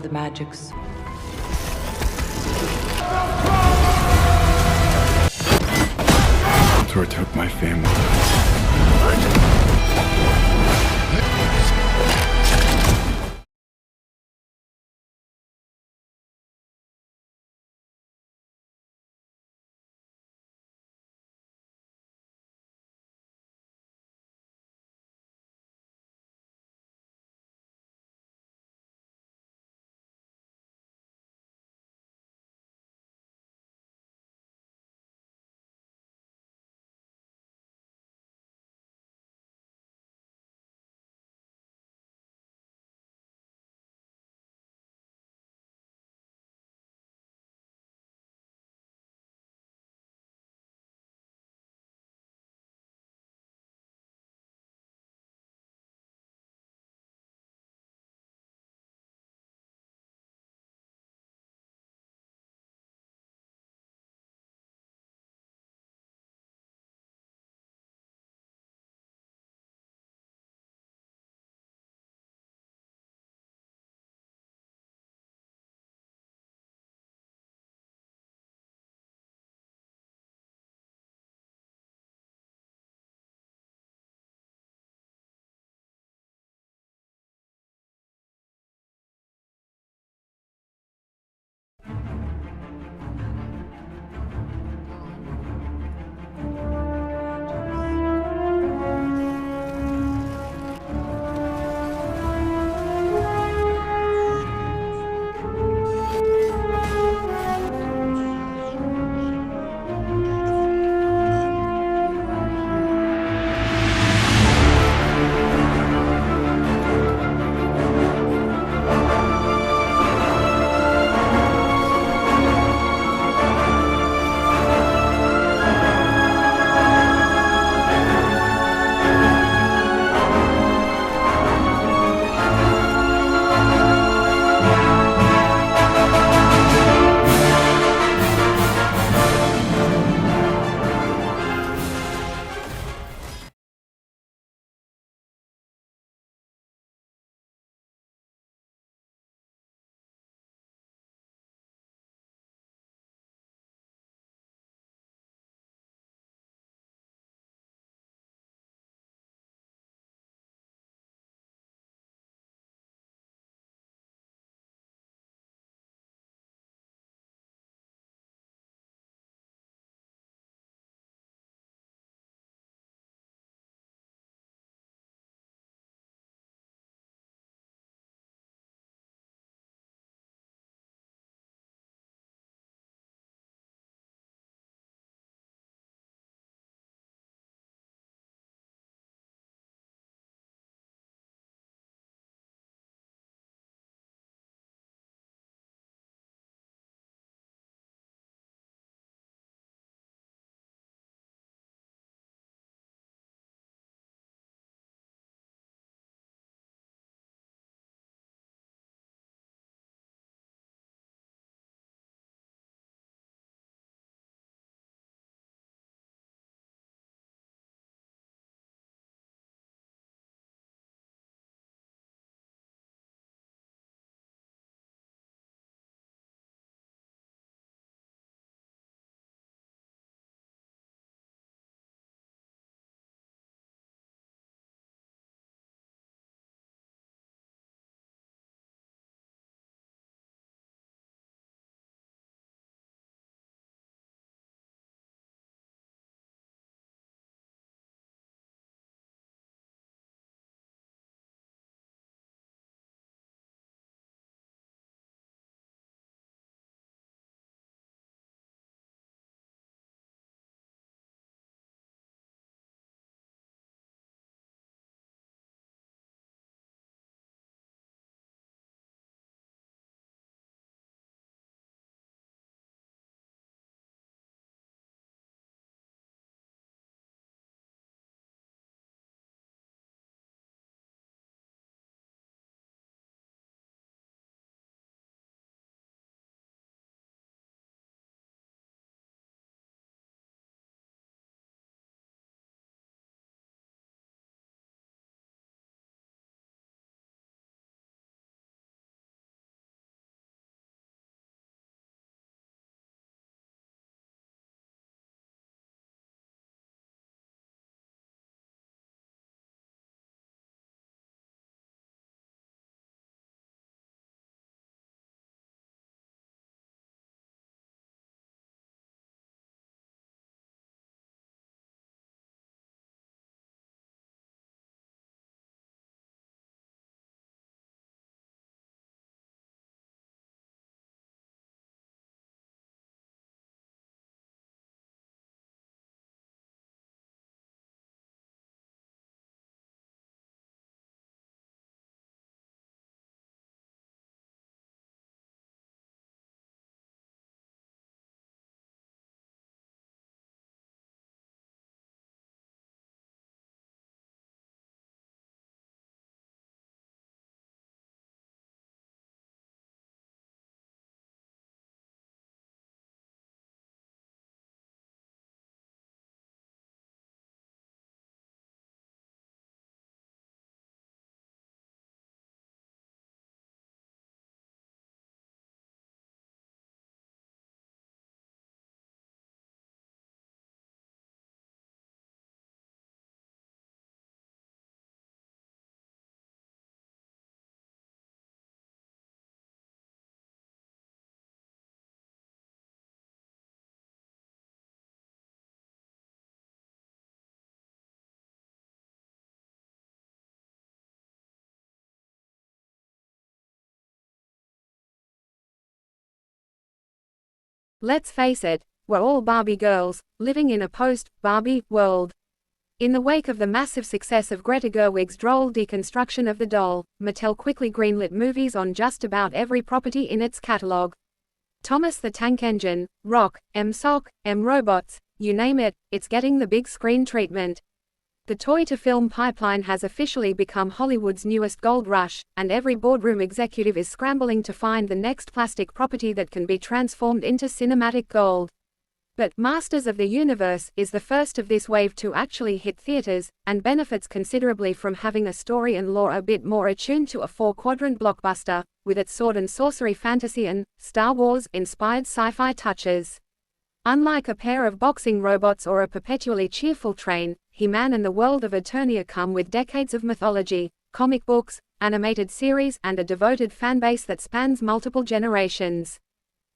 of the magics. Skeletor took my family. Let's face it, we're all Barbie girls, living in a post-Barbie world. In the wake of the massive success of Greta Gerwig's droll deconstruction of the doll, Mattel quickly greenlit movies on just about every property in its catalog. Thomas the Tank Engine, Rock, M-Sock, M-Robots, you name it, it's getting the big screen treatment. The toy-to-film pipeline has officially become Hollywood's newest gold rush, and every boardroom executive is scrambling to find the next plastic property that can be transformed into cinematic gold. But Masters of the Universe is the first of this wave to actually hit theaters, and benefits considerably from having a story and lore a bit more attuned to a four-quadrant blockbuster, with its sword and sorcery fantasy and Star Wars-inspired sci-fi touches. Unlike a pair of boxing robots or a perpetually cheerful train, He-Man and the world of Eternia come with decades of mythology, comic books, animated series, and a devoted fanbase that spans multiple generations.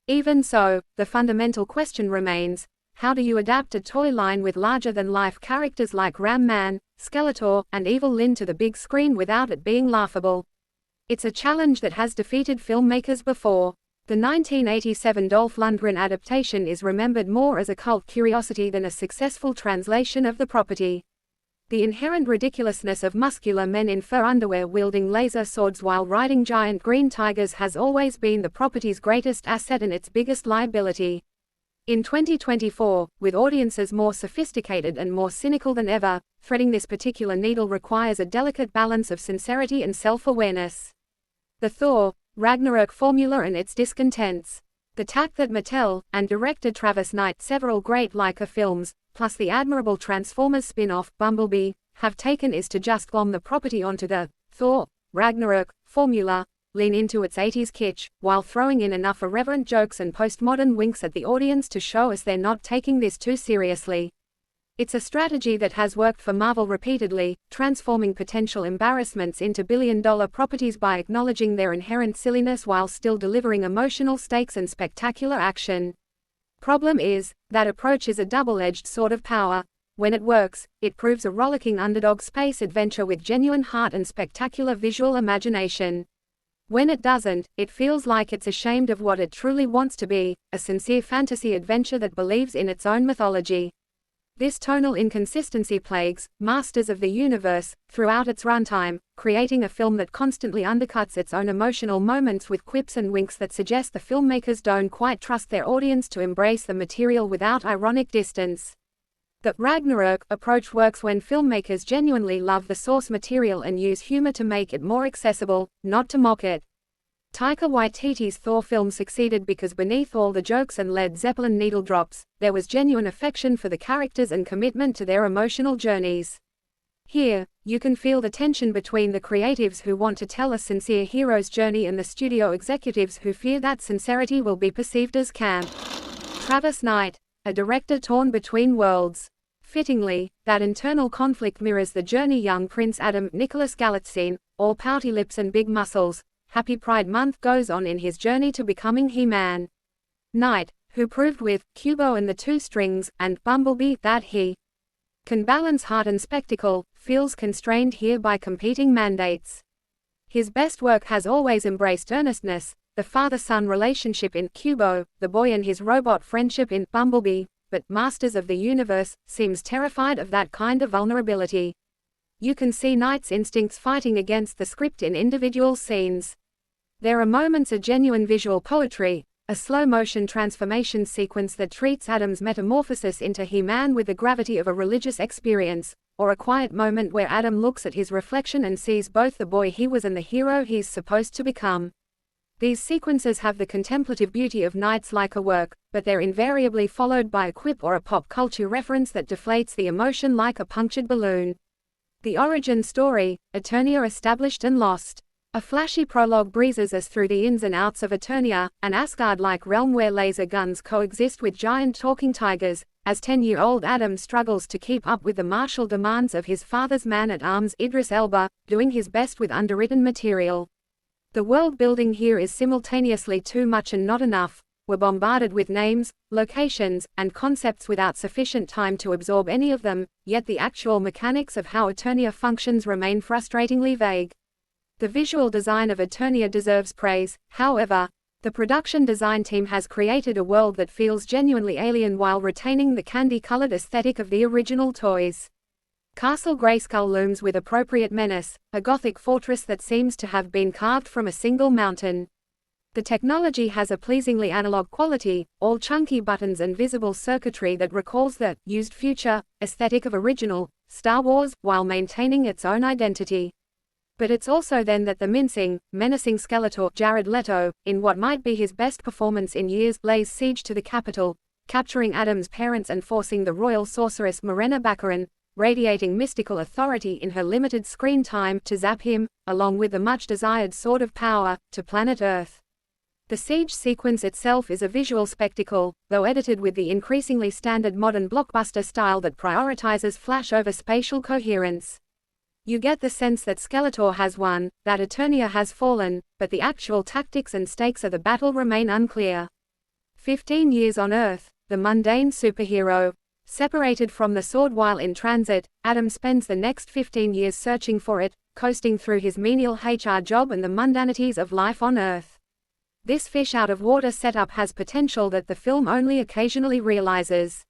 Even so, the fundamental question remains: how do you adapt a toy line with larger-than-life characters like Ram Man, Skeletor, and Evil Lyn to the big screen without it being laughable? It's a challenge that has defeated filmmakers before. The 1987 Dolph Lundgren adaptation is remembered more as a cult curiosity than a successful translation of the property. The inherent ridiculousness of muscular men in fur underwear wielding laser swords while riding giant green tigers has always been the property's greatest asset and its biggest liability. In 2024, with audiences more sophisticated and more cynical than ever, threading this particular needle requires a delicate balance of sincerity and self-awareness. The Thor Ragnarok formula and its discontents. The tack that Mattel, and director Travis Knight's several great Laika films, plus the admirable Transformers spin-off, Bumblebee, have taken is to just glom the property onto the Thor Ragnarok formula, lean into its 80s kitsch, while throwing in enough irreverent jokes and postmodern winks at the audience to show us they're not taking this too seriously. It's a strategy that has worked for Marvel repeatedly, transforming potential embarrassments into billion-dollar properties by acknowledging their inherent silliness while still delivering emotional stakes and spectacular action. Problem is, that approach is a double-edged sword of power. When it works, it proves a rollicking underdog space adventure with genuine heart and spectacular visual imagination. When it doesn't, it feels like it's ashamed of what it truly wants to be, a sincere fantasy adventure that believes in its own mythology. This tonal inconsistency plagues Masters of the Universe throughout its runtime, creating a film that constantly undercuts its own emotional moments with quips and winks that suggest the filmmakers don't quite trust their audience to embrace the material without ironic distance. The Ragnarok approach works when filmmakers genuinely love the source material and use humor to make it more accessible, not to mock it. Taika Waititi's Thor film succeeded because beneath all the jokes and Led Zeppelin needle drops, there was genuine affection for the characters and commitment to their emotional journeys. Here, you can feel the tension between the creatives who want to tell a sincere hero's journey and the studio executives who fear that sincerity will be perceived as camp. Travis Knight, a director torn between worlds. Fittingly, that internal conflict mirrors the journey young Prince Adam Nicholas Galitzine, all pouty lips and big muscles, Happy Pride Month goes on in his journey to becoming He-Man. Knight, who proved with Kubo and the Two Strings and Bumblebee that he can balance heart and spectacle, feels constrained here by competing mandates. His best work has always embraced earnestness, the father-son relationship in Kubo, the boy and his robot friendship in Bumblebee, but Masters of the Universe seems terrified of that kind of vulnerability. You can see Knight's instincts fighting against the script in individual scenes. There are moments of genuine visual poetry, a slow-motion transformation sequence that treats Adam's metamorphosis into He-Man with the gravity of a religious experience, or a quiet moment where Adam looks at his reflection and sees both the boy he was and the hero he's supposed to become. These sequences have the contemplative beauty of Knight's Laika work, but they're invariably followed by a quip or a pop culture reference that deflates the emotion like a punctured balloon. The origin story, Eternia established and lost. A flashy prologue breezes us through the ins and outs of Eternia, an Asgard-like realm where laser guns coexist with giant talking tigers, as 10-year-old Adam struggles to keep up with the martial demands of his father's man-at-arms Idris Elba, doing his best with underwritten material. The world building here is simultaneously too much and not enough. We're bombarded with names, locations, and concepts without sufficient time to absorb any of them, yet the actual mechanics of how Eternia functions remain frustratingly vague. The visual design of Eternia deserves praise, however. The production design team has created a world that feels genuinely alien while retaining the candy-colored aesthetic of the original toys. Castle Grayskull looms with appropriate menace, a gothic fortress that seems to have been carved from a single mountain. The technology has a pleasingly analog quality, all chunky buttons and visible circuitry that recalls the used future aesthetic of original Star Wars, while maintaining its own identity. But it's also then that the mincing, menacing Skeletor, Jared Leto, in what might be his best performance in years, lays siege to the Capitol, capturing Adam's parents and forcing the royal sorceress Morena Baccarin, radiating mystical authority in her limited screen time, to zap him, along with the much-desired Sword of Power, to planet Earth. The siege sequence itself is a visual spectacle, though edited with the increasingly standard modern blockbuster style that prioritizes flash over spatial coherence. You get the sense that Skeletor has won, that Eternia has fallen, but the actual tactics and stakes of the battle remain unclear. 15 years on Earth, the mundane superhero. Separated from the sword while in transit, Adam spends the next 15 years searching for it, coasting through his menial HR job and the mundanities of life on Earth. This fish-out-of-water setup has potential that the film only occasionally realizes.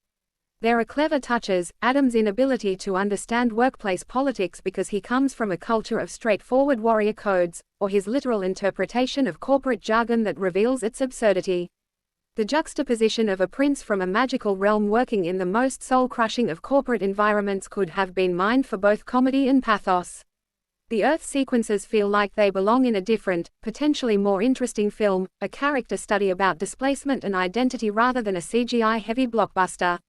There are clever touches, Adam's inability to understand workplace politics because he comes from a culture of straightforward warrior codes, or his literal interpretation of corporate jargon that reveals its absurdity. The juxtaposition of a prince from a magical realm working in the most soul-crushing of corporate environments could have been mined for both comedy and pathos. The Earth sequences feel like they belong in a different, potentially more interesting film, a character study about displacement and identity rather than a CGI-heavy blockbuster.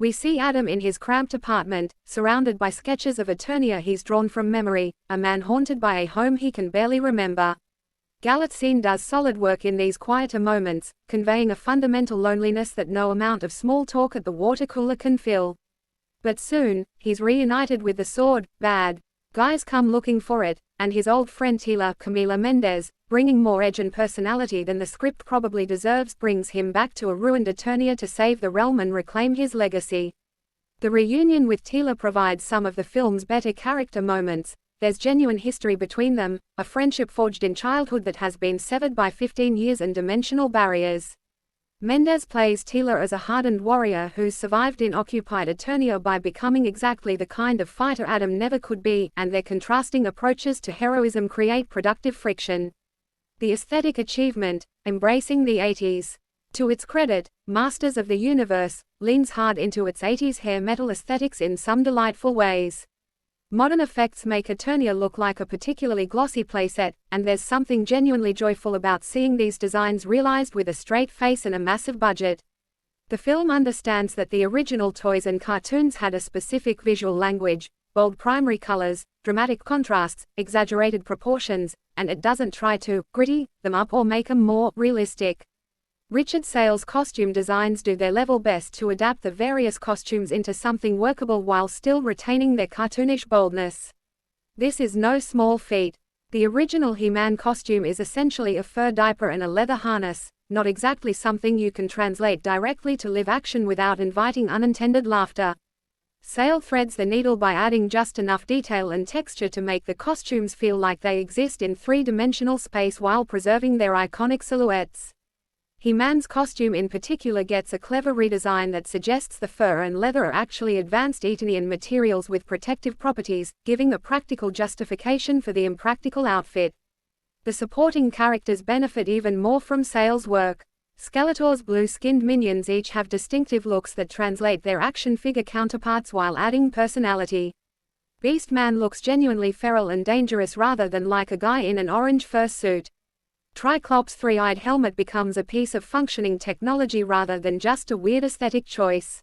We see Adam in his cramped apartment, surrounded by sketches of Eternia he's drawn from memory, a man haunted by a home he can barely remember. Galitzine does solid work in these quieter moments, conveying a fundamental loneliness that no amount of small talk at the water cooler can fill. But soon, he's reunited with the sword, bad guys come looking for it, and his old friend Camila Mendes, bringing more edge and personality than the script probably deserves, brings him back to a ruined Eternia to save the realm and reclaim his legacy. The reunion with Tila provides some of the film's better character moments. There's genuine history between them, a friendship forged in childhood that has been severed by 15 years and dimensional barriers. Mendes plays Tila as a hardened warrior who's survived in occupied Eternia by becoming exactly the kind of fighter Adam never could be, and their contrasting approaches to heroism create productive friction. The aesthetic achievement, embracing the 80s. To its credit, Masters of the Universe leans hard into its 80s hair metal aesthetics in some delightful ways. Modern effects make Eternia look like a particularly glossy playset, and there's something genuinely joyful about seeing these designs realized with a straight face and a massive budget. The film understands that the original toys and cartoons had a specific visual language, bold primary colors, dramatic contrasts, exaggerated proportions, and it doesn't try to gritty them up or make them more realistic. Richard Sale's costume designs do their level best to adapt the various costumes into something workable while still retaining their cartoonish boldness. This is no small feat. The original He-Man costume is essentially a fur diaper and a leather harness, not exactly something you can translate directly to live action without inviting unintended laughter. Sale threads the needle by adding just enough detail and texture to make the costumes feel like they exist in three-dimensional space while preserving their iconic silhouettes. He-Man's costume in particular gets a clever redesign that suggests the fur and leather are actually advanced Eternian materials with protective properties, giving a practical justification for the impractical outfit. The supporting characters benefit even more from Sale's work. Skeletor's blue-skinned minions each have distinctive looks that translate their action figure counterparts while adding personality. Beastman looks genuinely feral and dangerous rather than like a guy in an orange fur suit. Triclops' three-eyed helmet becomes a piece of functioning technology rather than just a weird aesthetic choice.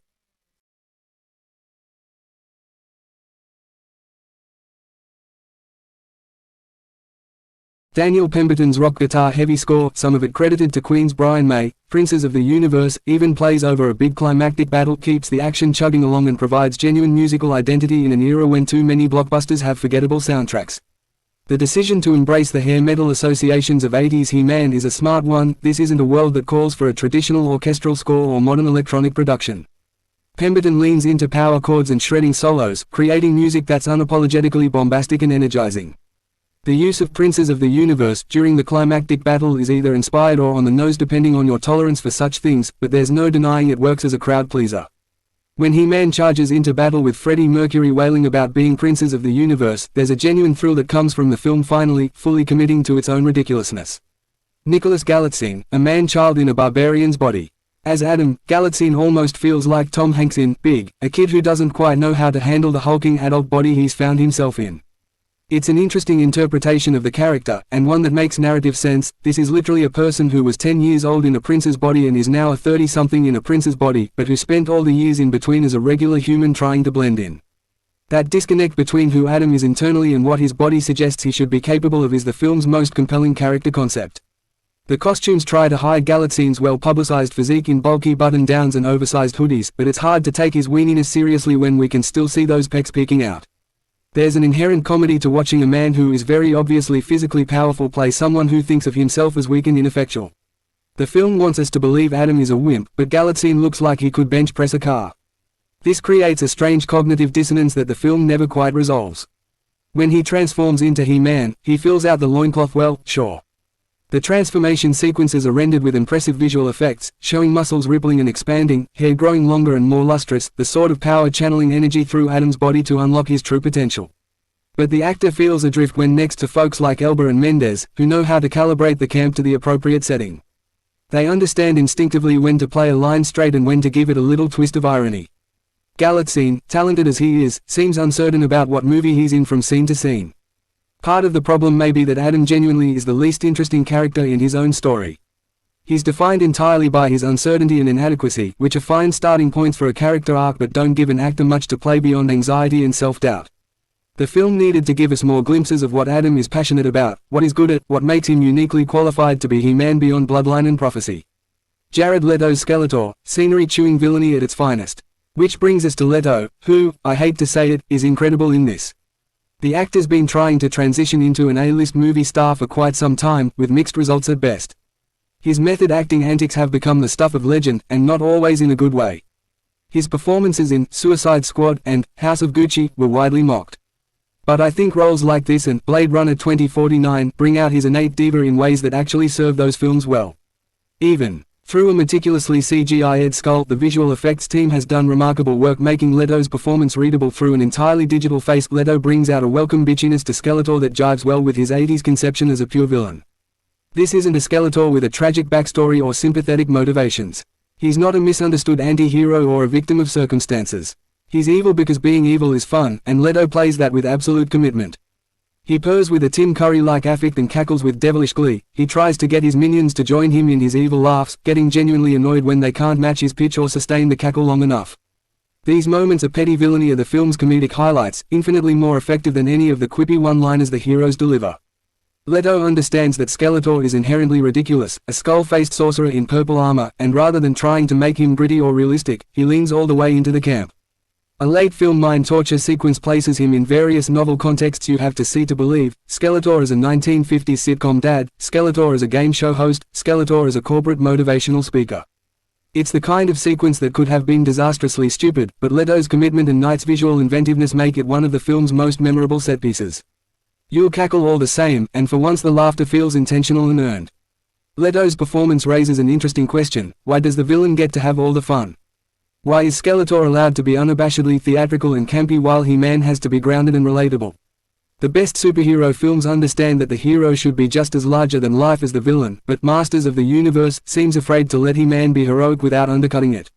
Daniel Pemberton's rock guitar-heavy score, some of it credited to Queen's Brian May, Princes of the Universe, even plays over a big climactic battle, keeps the action chugging along and provides genuine musical identity in an era when too many blockbusters have forgettable soundtracks. The decision to embrace the hair metal associations of 80s He-Man is a smart one. This isn't a world that calls for a traditional orchestral score or modern electronic production. Pemberton leans into power chords and shredding solos, creating music that's unapologetically bombastic and energizing. The use of Princes of the Universe during the climactic battle is either inspired or on the nose depending on your tolerance for such things, but there's no denying it works as a crowd pleaser. When He-Man charges into battle with Freddie Mercury wailing about being Princes of the Universe, there's a genuine thrill that comes from the film finally, fully committing to its own ridiculousness. Nicholas Galitzine, a man-child in a barbarian's body. As Adam, Galitzine almost feels like Tom Hanks in Big, a kid who doesn't quite know how to handle the hulking adult body he's found himself in. It's an interesting interpretation of the character, and one that makes narrative sense. This is literally a person who was 10 years old in a prince's body and is now a 30-something in a prince's body, but who spent all the years in between as a regular human trying to blend in. That disconnect between who Adam is internally and what his body suggests he should be capable of is the film's most compelling character concept. The costumes try to hide Galitzine's well-publicized physique in bulky button-downs and oversized hoodies, but it's hard to take his weeniness seriously when we can still see those pecs peeking out. There's an inherent comedy to watching a man who is very obviously physically powerful play someone who thinks of himself as weak and ineffectual. The film wants us to believe Adam is a wimp, but Galitzine looks like he could bench press a car. This creates a strange cognitive dissonance that the film never quite resolves. When he transforms into He-Man, he fills out the loincloth well, sure. The transformation sequences are rendered with impressive visual effects, showing muscles rippling and expanding, hair growing longer and more lustrous, the sort of power channeling energy through Adam's body to unlock his true potential. But the actor feels adrift when next to folks like Elba and Mendez, who know how to calibrate the camp to the appropriate setting. They understand instinctively when to play a line straight and when to give it a little twist of irony. Galitzine, talented as he is, seems uncertain about what movie he's in from scene to scene. Part of the problem may be that Adam genuinely is the least interesting character in his own story. He's defined entirely by his uncertainty and inadequacy, which are fine starting points for a character arc but don't give an actor much to play beyond anxiety and self-doubt. The film needed to give us more glimpses of what Adam is passionate about, what he's good at, what makes him uniquely qualified to be He-Man beyond bloodline and prophecy. Jared Leto's Skeletor, scenery-chewing villainy at its finest. Which brings us to Leto, who, I hate to say it, is incredible in this. The actor's been trying to transition into an A-list movie star for quite some time, with mixed results at best. His method acting antics have become the stuff of legend, and not always in a good way. His performances in Suicide Squad and House of Gucci were widely mocked. But I think roles like this and Blade Runner 2049 bring out his innate diva in ways that actually serve those films well. Even through a meticulously CGI'd skull, the visual effects team has done remarkable work making Leto's performance readable through an entirely digital face. Leto brings out a welcome bitchiness to Skeletor that jives well with his 80s conception as a pure villain. This isn't a Skeletor with a tragic backstory or sympathetic motivations. He's not a misunderstood anti-hero or a victim of circumstances. He's evil because being evil is fun, and Leto plays that with absolute commitment. He purrs with a Tim Curry-like affect and cackles with devilish glee. He tries to get his minions to join him in his evil laughs, getting genuinely annoyed when they can't match his pitch or sustain the cackle long enough. These moments of petty villainy are the film's comedic highlights, infinitely more effective than any of the quippy one-liners the heroes deliver. Leto understands that Skeletor is inherently ridiculous, a skull-faced sorcerer in purple armor, and rather than trying to make him gritty or realistic, he leans all the way into the camp. A late film mind torture sequence places him in various novel contexts you have to see to believe: Skeletor as a 1950s sitcom dad, Skeletor as a game show host, Skeletor as a corporate motivational speaker. It's the kind of sequence that could have been disastrously stupid, but Leto's commitment and Knight's visual inventiveness make it one of the film's most memorable set pieces. You'll cackle all the same, and for once the laughter feels intentional and earned. Leto's performance raises an interesting question: why does the villain get to have all the fun? Why is Skeletor allowed to be unabashedly theatrical and campy while He-Man has to be grounded and relatable? The best superhero films understand that the hero should be just as larger than life as the villain, but Masters of the Universe seems afraid to let He-Man be heroic without undercutting it.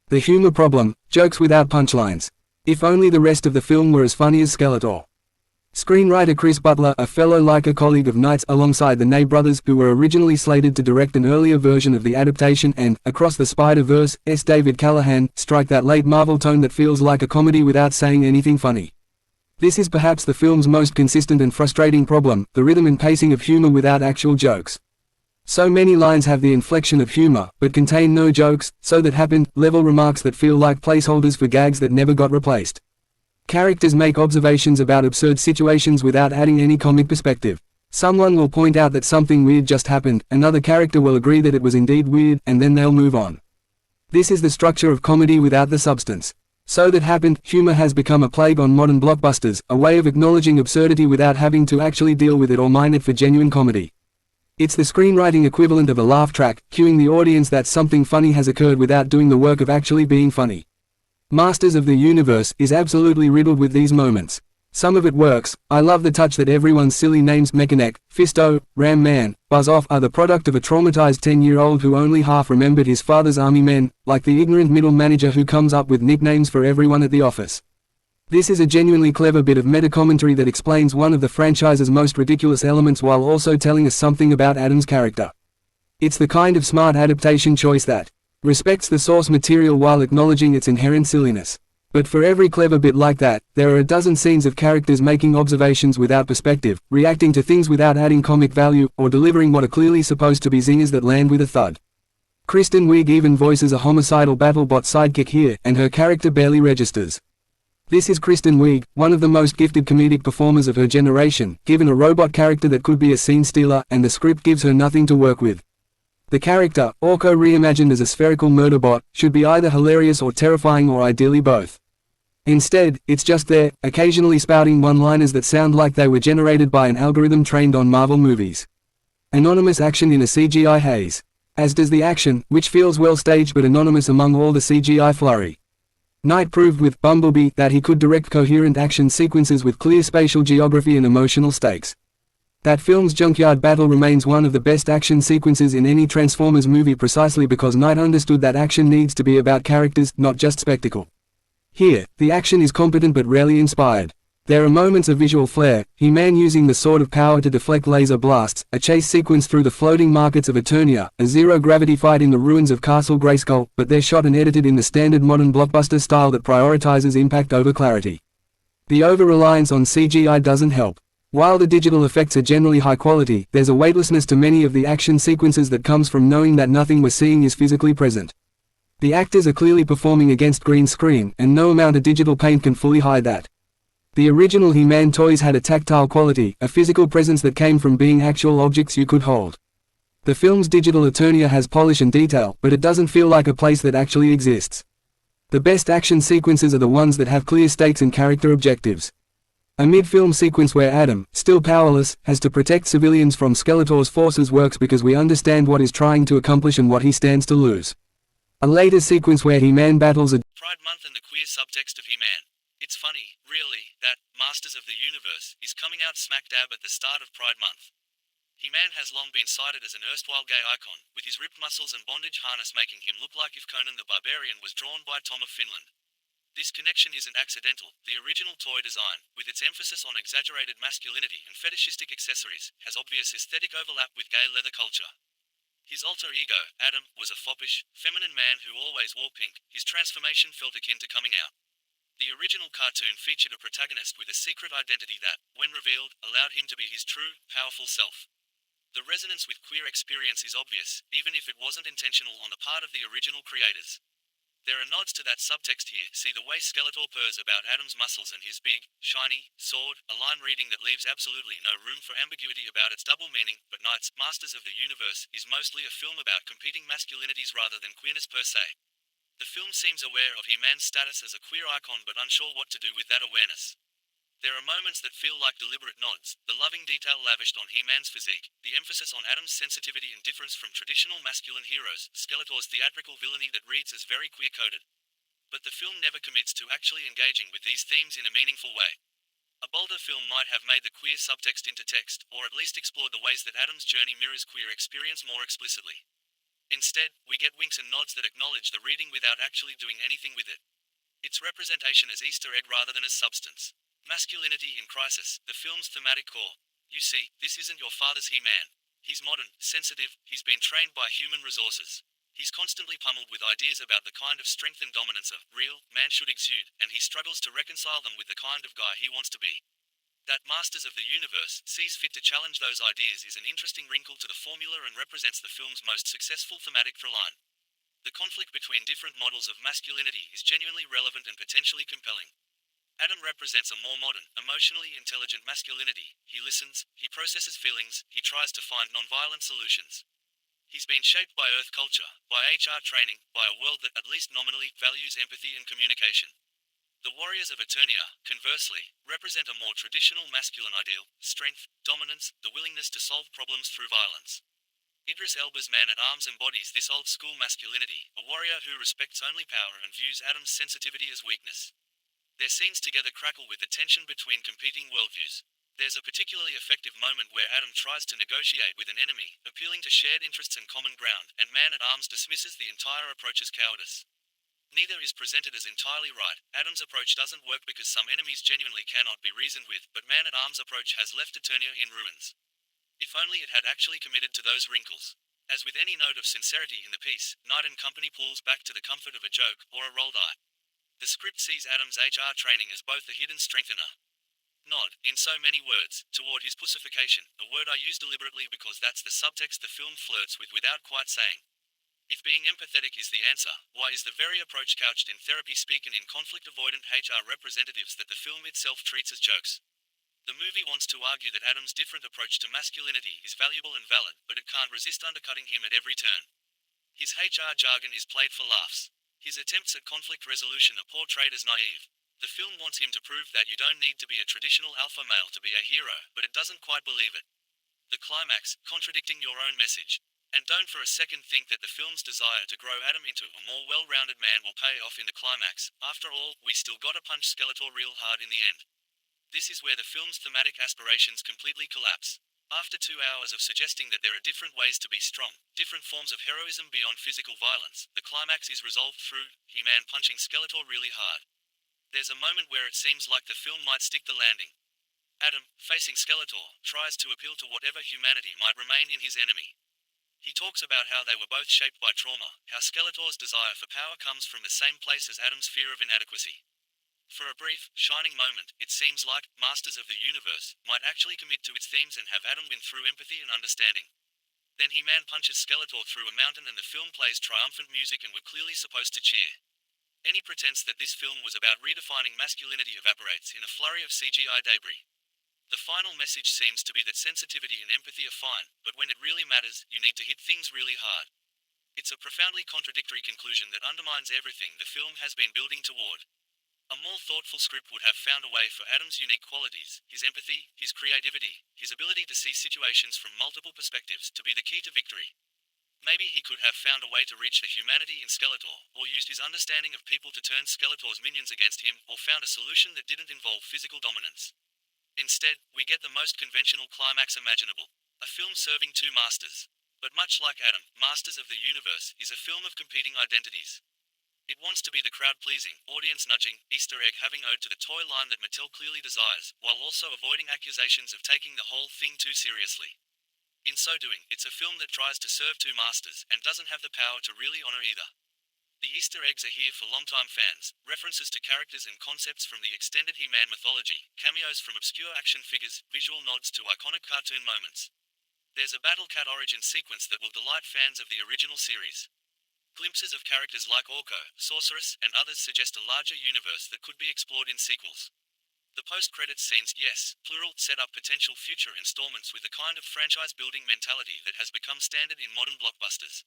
The humor problem: jokes without punchlines. If only the rest of the film were as funny as Skeletor. Screenwriter Chris Butler, a fellow Leica colleague of Knight's alongside the Ney brothers who were originally slated to direct an earlier version of the adaptation, and Across the Spider-Verse, David Callahan, strike that late Marvel tone that feels like a comedy without saying anything funny. This is perhaps the film's most consistent and frustrating problem: the rhythm and pacing of humor without actual jokes. So many lines have the inflection of humor, but contain no jokes, so that happened, level remarks that feel like placeholders for gags that never got replaced. Characters make observations about absurd situations without adding any comic perspective. Someone will point out that something weird just happened, another character will agree that it was indeed weird, and then they'll move on. This is the structure of comedy without the substance. So that happened, humor has become a plague on modern blockbusters, a way of acknowledging absurdity without having to actually deal with it or mine it for genuine comedy. It's the screenwriting equivalent of a laugh track, cueing the audience that something funny has occurred without doing the work of actually being funny. Masters of the Universe is absolutely riddled with these moments. Some of it works. I love the touch that everyone's silly names Mechanic, Fisto, Ram Man, Buzz Off are the product of a traumatized 10-year-old who only half remembered his father's army men, like the ignorant middle manager who comes up with nicknames for everyone at the office. This is a genuinely clever bit of meta-commentary that explains one of the franchise's most ridiculous elements while also telling us something about Adam's character. It's the kind of smart adaptation choice that respects the source material while acknowledging its inherent silliness. But for every clever bit like that, there are a dozen scenes of characters making observations without perspective, reacting to things without adding comic value, or delivering what are clearly supposed to be zingers that land with a thud. Kristen Wiig even voices a homicidal BattleBot sidekick here, and her character barely registers. This is Kristen Wiig, one of the most gifted comedic performers of her generation, given a robot character that could be a scene stealer, and the script gives her nothing to work with. The character, Orko reimagined as a spherical murder bot, should be either hilarious or terrifying or ideally both. Instead, it's just there, occasionally spouting one-liners that sound like they were generated by an algorithm trained on Marvel movies. Anonymous action in a CGI haze. As does the action, which feels well staged but anonymous among all the CGI flurry. Knight proved with Bumblebee that he could direct coherent action sequences with clear spatial geography and emotional stakes. That film's junkyard battle remains one of the best action sequences in any Transformers movie precisely because Knight understood that action needs to be about characters, not just spectacle. Here, the action is competent but rarely inspired. There are moments of visual flair, He-Man using the Sword of Power to deflect laser blasts, a chase sequence through the floating markets of Eternia, a zero-gravity fight in the ruins of Castle Grayskull, but they're shot and edited in the standard modern blockbuster style that prioritizes impact over clarity. The over-reliance on CGI doesn't help. While the digital effects are generally high quality, there's a weightlessness to many of the action sequences that comes from knowing that nothing we're seeing is physically present. The actors are clearly performing against green screen, and no amount of digital paint can fully hide that. The original He-Man toys had a tactile quality, a physical presence that came from being actual objects you could hold. The film's digital Eternia has polish and detail, but it doesn't feel like a place that actually exists. The best action sequences are the ones that have clear stakes and character objectives. A mid-film sequence where Adam, still powerless, has to protect civilians from Skeletor's forces works because we understand what he's trying to accomplish and what he stands to lose. A later sequence where He-Man battles a Pride Month and the queer subtext of He-Man. It's funny, really, that Masters of the Universe is coming out smack dab at the start of Pride Month. He-Man has long been cited as an erstwhile gay icon, with his ripped muscles and bondage harness making him look like if Conan the Barbarian was drawn by Tom of Finland. This connection isn't accidental. The original toy design, with its emphasis on exaggerated masculinity and fetishistic accessories, has obvious aesthetic overlap with gay leather culture. His alter ego, Adam, was a foppish, feminine man who always wore pink. His transformation felt akin to coming out. The original cartoon featured a protagonist with a secret identity that, when revealed, allowed him to be his true, powerful self. The resonance with queer experience is obvious, even if it wasn't intentional on the part of the original creators. There are nods to that subtext here. See the way Skeletor purrs about Adam's muscles and his big, shiny, sword, a line reading that leaves absolutely no room for ambiguity about its double meaning, but Knights, Masters of the Universe, is mostly a film about competing masculinities rather than queerness per se. The film seems aware of He-Man's status as a queer icon but unsure what to do with that awareness. There are moments that feel like deliberate nods, the loving detail lavished on He-Man's physique, the emphasis on Adam's sensitivity and difference from traditional masculine heroes, Skeletor's theatrical villainy that reads as very queer-coded. But the film never commits to actually engaging with these themes in a meaningful way. A bolder film might have made the queer subtext into text, or at least explored the ways that Adam's journey mirrors queer experience more explicitly. Instead, we get winks and nods that acknowledge the reading without actually doing anything with it. It's representation as Easter egg rather than as substance. Masculinity in crisis, the film's thematic core. You see, this isn't your father's He-Man. He's modern, sensitive, he's been trained by human resources. He's constantly pummeled with ideas about the kind of strength and dominance a real man should exude, and he struggles to reconcile them with the kind of guy he wants to be. That Masters of the Universe sees fit to challenge those ideas is an interesting wrinkle to the formula and represents the film's most successful thematic through-line. The conflict between different models of masculinity is genuinely relevant and potentially compelling. Adam represents a more modern, emotionally intelligent masculinity. He listens, he processes feelings, he tries to find non-violent solutions. He's been shaped by Earth culture, by HR training, by a world that, at least nominally, values empathy and communication. The warriors of Eternia, conversely, represent a more traditional masculine ideal: strength, dominance, the willingness to solve problems through violence. Idris Elba's Man-at-Arms embodies this old-school masculinity, a warrior who respects only power and views Adam's sensitivity as weakness. Their scenes together crackle with the tension between competing worldviews. There's a particularly effective moment where Adam tries to negotiate with an enemy, appealing to shared interests and common ground, and Man-at-Arms dismisses the entire approach as cowardice. Neither is presented as entirely right. Adam's approach doesn't work because some enemies genuinely cannot be reasoned with, but Man-at-Arms' approach has left Eternia in ruins. If only it had actually committed to those wrinkles. As with any note of sincerity in the piece, Knight and Company pulls back to the comfort of a joke or a rolled eye. The script sees Adam's HR training as both a hidden strengthener. Nod, in so many words, toward his pussification, a word I use deliberately because that's the subtext the film flirts with without quite saying. If being empathetic is the answer, why is the very approach couched in therapy speak and in conflict-avoidant HR representatives that the film itself treats as jokes? The movie wants to argue that Adam's different approach to masculinity is valuable and valid, but it can't resist undercutting him at every turn. His HR jargon is played for laughs. His attempts at conflict resolution are portrayed as naive. The film wants him to prove that you don't need to be a traditional alpha male to be a hero, but it doesn't quite believe it. The climax, contradicting your own message. And don't for a second think that the film's desire to grow Adam into a more well-rounded man will pay off in the climax. After all, we still gotta punch Skeletor real hard in the end. This is where the film's thematic aspirations completely collapse. After 2 hours of suggesting that there are different ways to be strong, different forms of heroism beyond physical violence, the climax is resolved through He-Man punching Skeletor really hard. There's a moment where it seems like the film might stick the landing. Adam, facing Skeletor, tries to appeal to whatever humanity might remain in his enemy. He talks about how they were both shaped by trauma, how Skeletor's desire for power comes from the same place as Adam's fear of inadequacy. For a brief, shining moment, it seems like Masters of the Universe might actually commit to its themes and have Adam win through empathy and understanding. Then He-Man punches Skeletor through a mountain and the film plays triumphant music and we're clearly supposed to cheer. Any pretense that this film was about redefining masculinity evaporates in a flurry of CGI debris. The final message seems to be that sensitivity and empathy are fine, but when it really matters, you need to hit things really hard. It's a profoundly contradictory conclusion that undermines everything the film has been building toward. A more thoughtful script would have found a way for Adam's unique qualities, his empathy, his creativity, his ability to see situations from multiple perspectives, to be the key to victory. Maybe he could have found a way to reach the humanity in Skeletor, or used his understanding of people to turn Skeletor's minions against him, or found a solution that didn't involve physical dominance. Instead, we get the most conventional climax imaginable. A film serving two masters. But much like Adam, Masters of the Universe is a film of competing identities. It wants to be the crowd-pleasing, audience-nudging, Easter egg having ode to the toy line that Mattel clearly desires, while also avoiding accusations of taking the whole thing too seriously. In so doing, it's a film that tries to serve two masters, and doesn't have the power to really honor either. The Easter eggs are here for longtime fans, references to characters and concepts from the extended He-Man mythology, cameos from obscure action figures, visual nods to iconic cartoon moments. There's a Battle Cat origin sequence that will delight fans of the original series. Glimpses of characters like Orko, Sorceress, and others suggest a larger universe that could be explored in sequels. The post-credits scenes, yes, plural, set up potential future installments with the kind of franchise-building mentality that has become standard in modern blockbusters.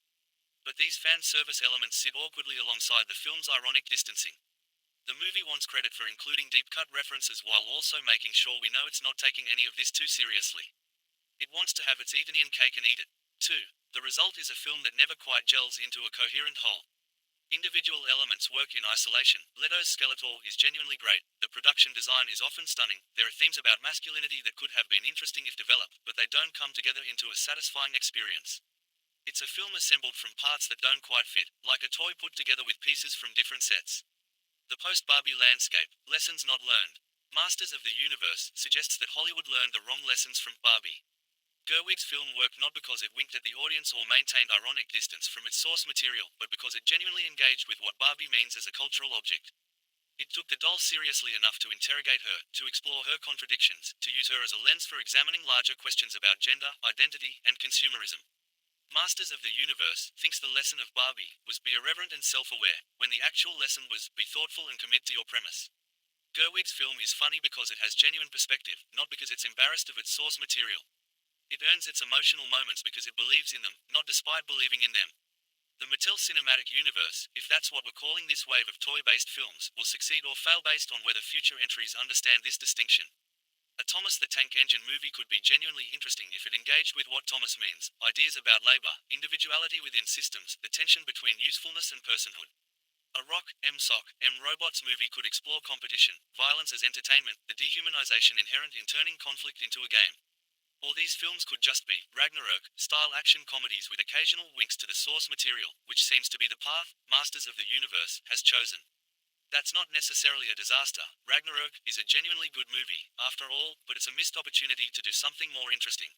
But these fan service elements sit awkwardly alongside the film's ironic distancing. The movie wants credit for including deep-cut references while also making sure we know it's not taking any of this too seriously. It wants to have its eat-in cake and eat it, too. The result is a film that never quite gels into a coherent whole. Individual elements work in isolation. Leto's Skeletor is genuinely great. The production design is often stunning. There are themes about masculinity that could have been interesting if developed, but they don't come together into a satisfying experience. It's a film assembled from parts that don't quite fit, like a toy put together with pieces from different sets. The post-Barbie landscape, lessons not learned. Masters of the Universe suggests that Hollywood learned the wrong lessons from Barbie. Gerwig's film worked not because it winked at the audience or maintained ironic distance from its source material, but because it genuinely engaged with what Barbie means as a cultural object. It took the doll seriously enough to interrogate her, to explore her contradictions, to use her as a lens for examining larger questions about gender, identity, and consumerism. Masters of the Universe thinks the lesson of Barbie was be irreverent and self-aware, when the actual lesson was be thoughtful and commit to your premise. Gerwig's film is funny because it has genuine perspective, not because it's embarrassed of its source material. It earns its emotional moments because it believes in them, not despite believing in them. The Mattel cinematic universe, if that's what we're calling this wave of toy-based films, will succeed or fail based on whether future entries understand this distinction. A Thomas the Tank Engine movie could be genuinely interesting if it engaged with what Thomas means, ideas about labor, individuality within systems, the tension between usefulness and personhood. A Rock, M-Sock, M-Robots movie could explore competition, violence as entertainment, the dehumanization inherent in turning conflict into a game. Or these films could just be Ragnarok-style action comedies with occasional winks to the source material, which seems to be the path Masters of the Universe has chosen. That's not necessarily a disaster. Ragnarok is a genuinely good movie, after all, but it's a missed opportunity to do something more interesting.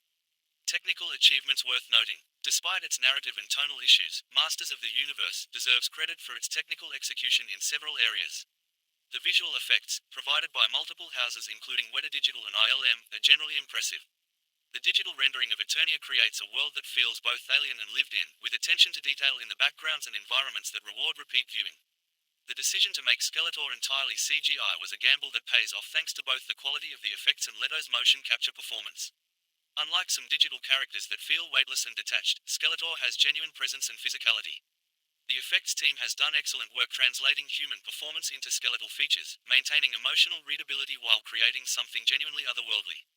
Technical achievements worth noting. Despite its narrative and tonal issues, Masters of the Universe deserves credit for its technical execution in several areas. The visual effects, provided by multiple houses including Weta Digital and ILM, are generally impressive. The digital rendering of Eternia creates a world that feels both alien and lived in, with attention to detail in the backgrounds and environments that reward repeat viewing. The decision to make Skeletor entirely CGI was a gamble that pays off thanks to both the quality of the effects and Leto's motion capture performance. Unlike some digital characters that feel weightless and detached, Skeletor has genuine presence and physicality. The effects team has done excellent work translating human performance into skeletal features, maintaining emotional readability while creating something genuinely otherworldly.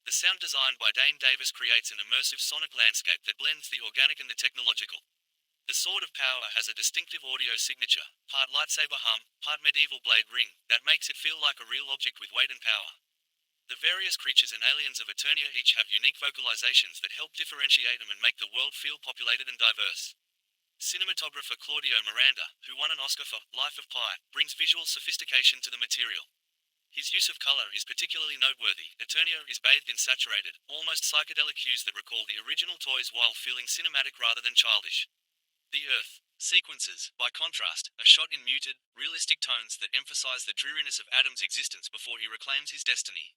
The sound design by Dane Davis creates an immersive sonic landscape that blends the organic and the technological. The Sword of Power has a distinctive audio signature, part lightsaber hum, part medieval blade ring, that makes it feel like a real object with weight and power. The various creatures and aliens of Eternia each have unique vocalizations that help differentiate them and make the world feel populated and diverse. Cinematographer Claudio Miranda, who won an Oscar for Life of Pi, brings visual sophistication to the material. His use of color is particularly noteworthy. Eternia is bathed in saturated, almost psychedelic hues that recall the original toys while feeling cinematic rather than childish. The Earth sequences, by contrast, are shot in muted, realistic tones that emphasize the dreariness of Adam's existence before he reclaims his destiny.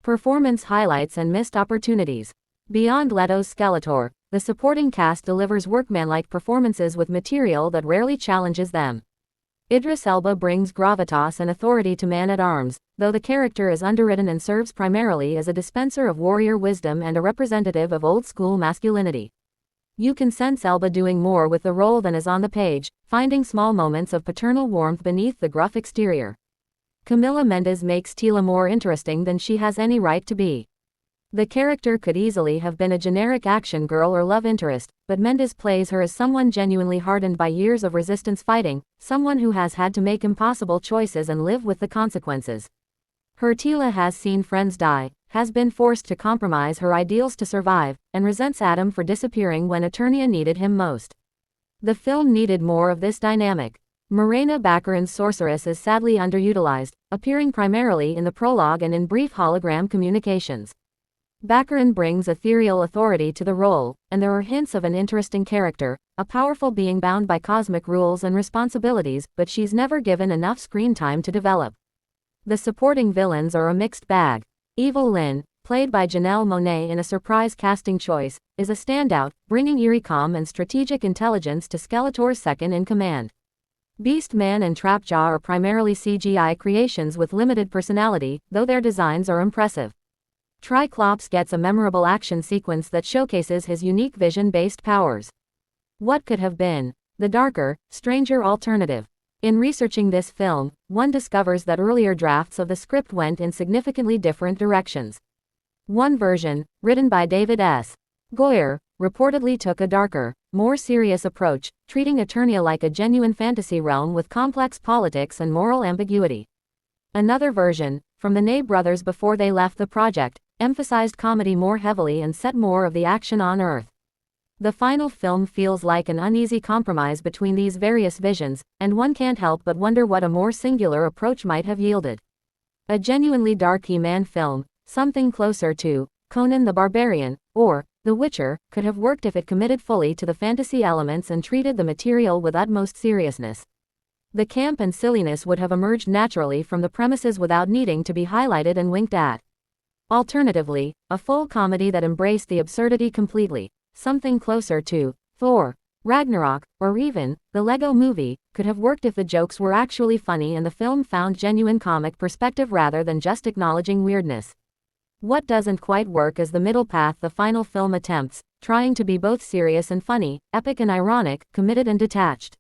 Performance highlights and missed opportunities. Beyond Leto's Skeletor, the supporting cast delivers workmanlike performances with material that rarely challenges them. Idris Elba brings gravitas and authority to Man-at-Arms, though the character is underwritten and serves primarily as a dispenser of warrior wisdom and a representative of old-school masculinity. You can sense Elba doing more with the role than is on the page, finding small moments of paternal warmth beneath the gruff exterior. Camila Mendes makes Tila more interesting than she has any right to be. The character could easily have been a generic action girl or love interest, but Mendes plays her as someone genuinely hardened by years of resistance fighting, someone who has had to make impossible choices and live with the consequences. Her Tila has seen friends die, has been forced to compromise her ideals to survive, and resents Adam for disappearing when Eternia needed him most. The film needed more of this dynamic. Morena Baccarin's sorceress is sadly underutilized, appearing primarily in the prologue and in brief hologram communications. Baccarin brings ethereal authority to the role, and there are hints of an interesting character, a powerful being bound by cosmic rules and responsibilities, but she's never given enough screen time to develop. The supporting villains are a mixed bag. Evil Lynn, played by Janelle Monáe in a surprise casting choice, is a standout, bringing eerie calm and strategic intelligence to Skeletor's second-in-command. Beast Man and Trapjaw are primarily CGI creations with limited personality, though their designs are impressive. Triclops gets a memorable action sequence that showcases his unique vision-based powers. What could have been? The darker, stranger alternative. In researching this film, one discovers that earlier drafts of the script went in significantly different directions. One version, written by David S. Goyer, reportedly took a darker, more serious approach, treating Eternia like a genuine fantasy realm with complex politics and moral ambiguity. Another version, from the Ney brothers before they left the project, emphasized comedy more heavily and set more of the action on Earth. The final film feels like an uneasy compromise between these various visions, and one can't help but wonder what a more singular approach might have yielded. A genuinely dark He-Man film, something closer to Conan the Barbarian, or The Witcher, could have worked if it committed fully to the fantasy elements and treated the material with utmost seriousness. The camp and silliness would have emerged naturally from the premises without needing to be highlighted and winked at. Alternatively, a full comedy that embraced the absurdity completely, something closer to Thor, Ragnarok, or even the Lego Movie, could have worked if the jokes were actually funny and the film found genuine comic perspective rather than just acknowledging weirdness. What doesn't quite work is the middle path the final film attempts, trying to be both serious and funny, epic and ironic, committed and detached.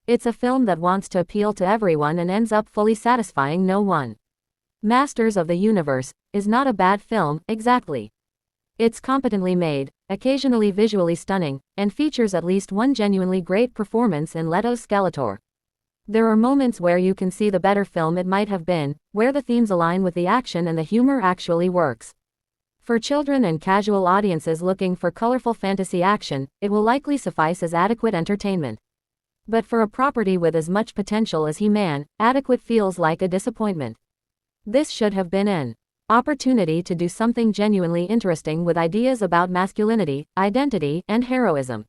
It's a film that wants to appeal to everyone and ends up fully satisfying no one. Masters of the Universe is not a bad film, exactly. It's competently made, occasionally visually stunning, and features at least one genuinely great performance in Leto's Skeletor. There are moments where you can see the better film it might have been, where the themes align with the action and the humor actually works. For children and casual audiences looking for colorful fantasy action, it will likely suffice as adequate entertainment. But for a property with as much potential as He-Man, adequate feels like a disappointment. This should have been an opportunity to do something genuinely interesting with ideas about masculinity, identity, and heroism.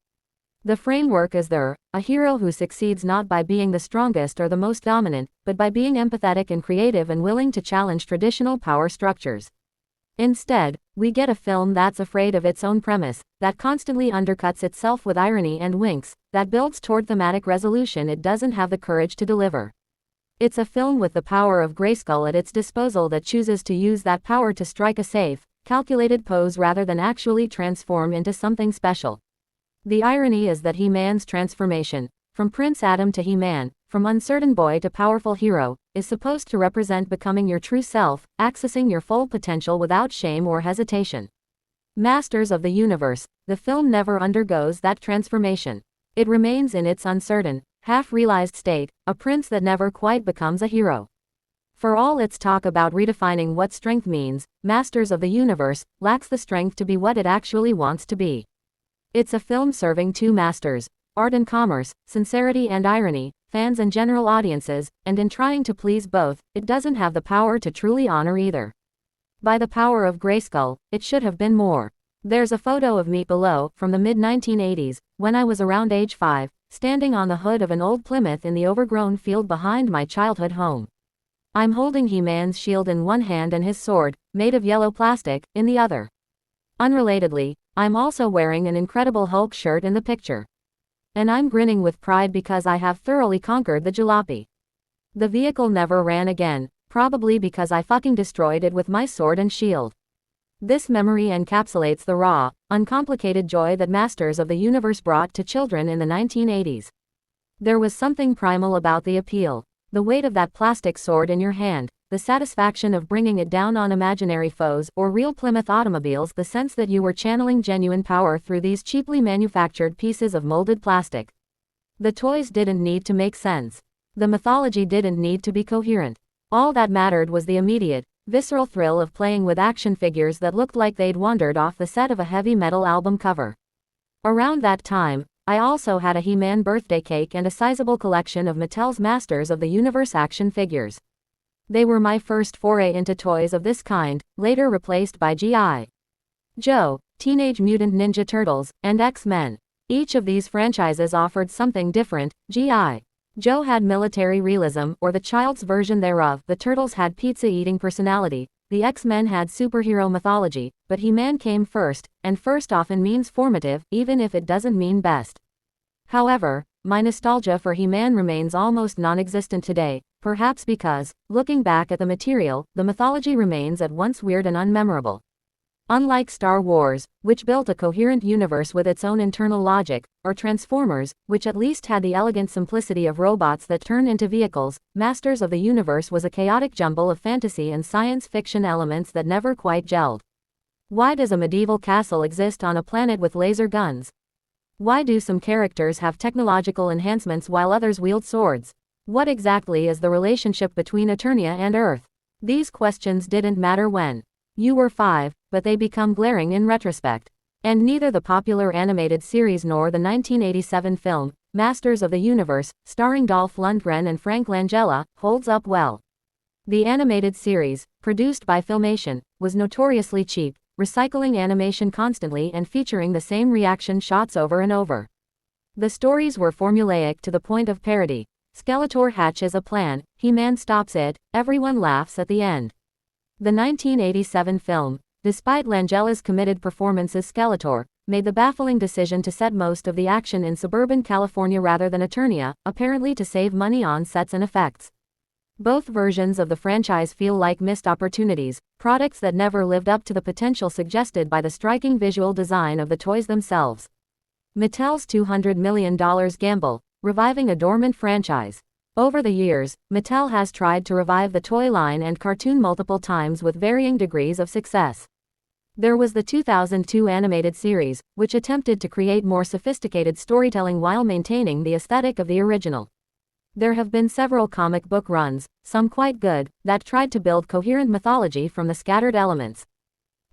The framework is there, a hero who succeeds not by being the strongest or the most dominant, but by being empathetic and creative and willing to challenge traditional power structures. Instead, we get a film that's afraid of its own premise, that constantly undercuts itself with irony and winks, that builds toward thematic resolution it doesn't have the courage to deliver. It's a film with the power of Grayskull at its disposal that chooses to use that power to strike a safe, calculated pose rather than actually transform into something special. The irony is that He-Man's transformation, from Prince Adam to He-Man, from uncertain boy to powerful hero, is supposed to represent becoming your true self, accessing your full potential without shame or hesitation. Masters of the Universe, the film never undergoes that transformation. It remains in its uncertain, half-realized state, a prince that never quite becomes a hero. For all its talk about redefining what strength means, Masters of the Universe lacks the strength to be what it actually wants to be. It's a film serving two masters, art and commerce, sincerity and irony, fans and general audiences, and in trying to please both, it doesn't have the power to truly honor either. By the power of Grayskull, it should have been more. There's a photo of me below, from the mid-1980s, when I was around age 5, standing on the hood of an old Plymouth in the overgrown field behind my childhood home. I'm holding He-Man's shield in one hand and his sword, made of yellow plastic, in the other. Unrelatedly, I'm also wearing an Incredible Hulk shirt in the picture. And I'm grinning with pride because I have thoroughly conquered the jalopy. The vehicle never ran again, probably because I fucking destroyed it with my sword and shield. This memory encapsulates the raw, uncomplicated joy that Masters of the Universe brought to children in the 1980s. There was something primal about the appeal, the weight of that plastic sword in your hand, the satisfaction of bringing it down on imaginary foes or real Plymouth automobiles, the sense that you were channeling genuine power through these cheaply manufactured pieces of molded plastic. The toys didn't need to make sense. The mythology didn't need to be coherent. All that mattered was the immediate, visceral thrill of playing with action figures that looked like they'd wandered off the set of a heavy metal album cover. Around that time, I also had a He-Man birthday cake and a sizable collection of Mattel's Masters of the Universe action figures. They were my first foray into toys of this kind, later replaced by G.I. Joe, Teenage Mutant Ninja Turtles, and X-Men. Each of these franchises offered something different. G.I. Joe had military realism, or the child's version thereof. The Turtles had pizza-eating personality. The X-Men had superhero mythology, but He-Man came first, and first often means formative, even if it doesn't mean best. However, my nostalgia for He-Man remains almost non-existent today, perhaps because, looking back at the material, the mythology remains at once weird and unmemorable. Unlike Star Wars, which built a coherent universe with its own internal logic, or Transformers, which at least had the elegant simplicity of robots that turn into vehicles, Masters of the Universe was a chaotic jumble of fantasy and science fiction elements that never quite gelled. Why does a medieval castle exist on a planet with laser guns? Why do some characters have technological enhancements while others wield swords? What exactly is the relationship between Eternia and Earth? These questions didn't matter when you were 5, but they become glaring in retrospect. And neither the popular animated series nor the 1987 film, Masters of the Universe, starring Dolph Lundgren and Frank Langella, holds up well. The animated series, produced by Filmation, was notoriously cheap, recycling animation constantly and featuring the same reaction shots over and over. The stories were formulaic to the point of parody. Skeletor hatches a plan, He-Man stops it, everyone laughs at the end. The 1987 film, despite Langella's committed performance as Skeletor, made the baffling decision to set most of the action in suburban California rather than Eternia, apparently to save money on sets and effects. Both versions of the franchise feel like missed opportunities, products that never lived up to the potential suggested by the striking visual design of the toys themselves. Mattel's $200 million gamble, reviving a dormant franchise. Over the years, Mattel has tried to revive the toy line and cartoon multiple times with varying degrees of success. There was the 2002 animated series, which attempted to create more sophisticated storytelling while maintaining the aesthetic of the original. There have been several comic book runs, some quite good, that tried to build coherent mythology from the scattered elements.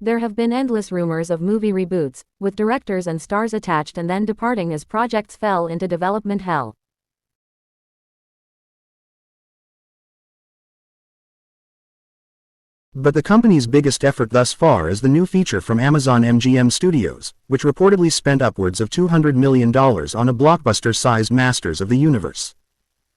There have been endless rumors of movie reboots, with directors and stars attached and then departing as projects fell into development hell. But the company's biggest effort thus far is the new feature from Amazon MGM Studios, which reportedly spent upwards of $200 million on a blockbuster-sized Masters of the Universe.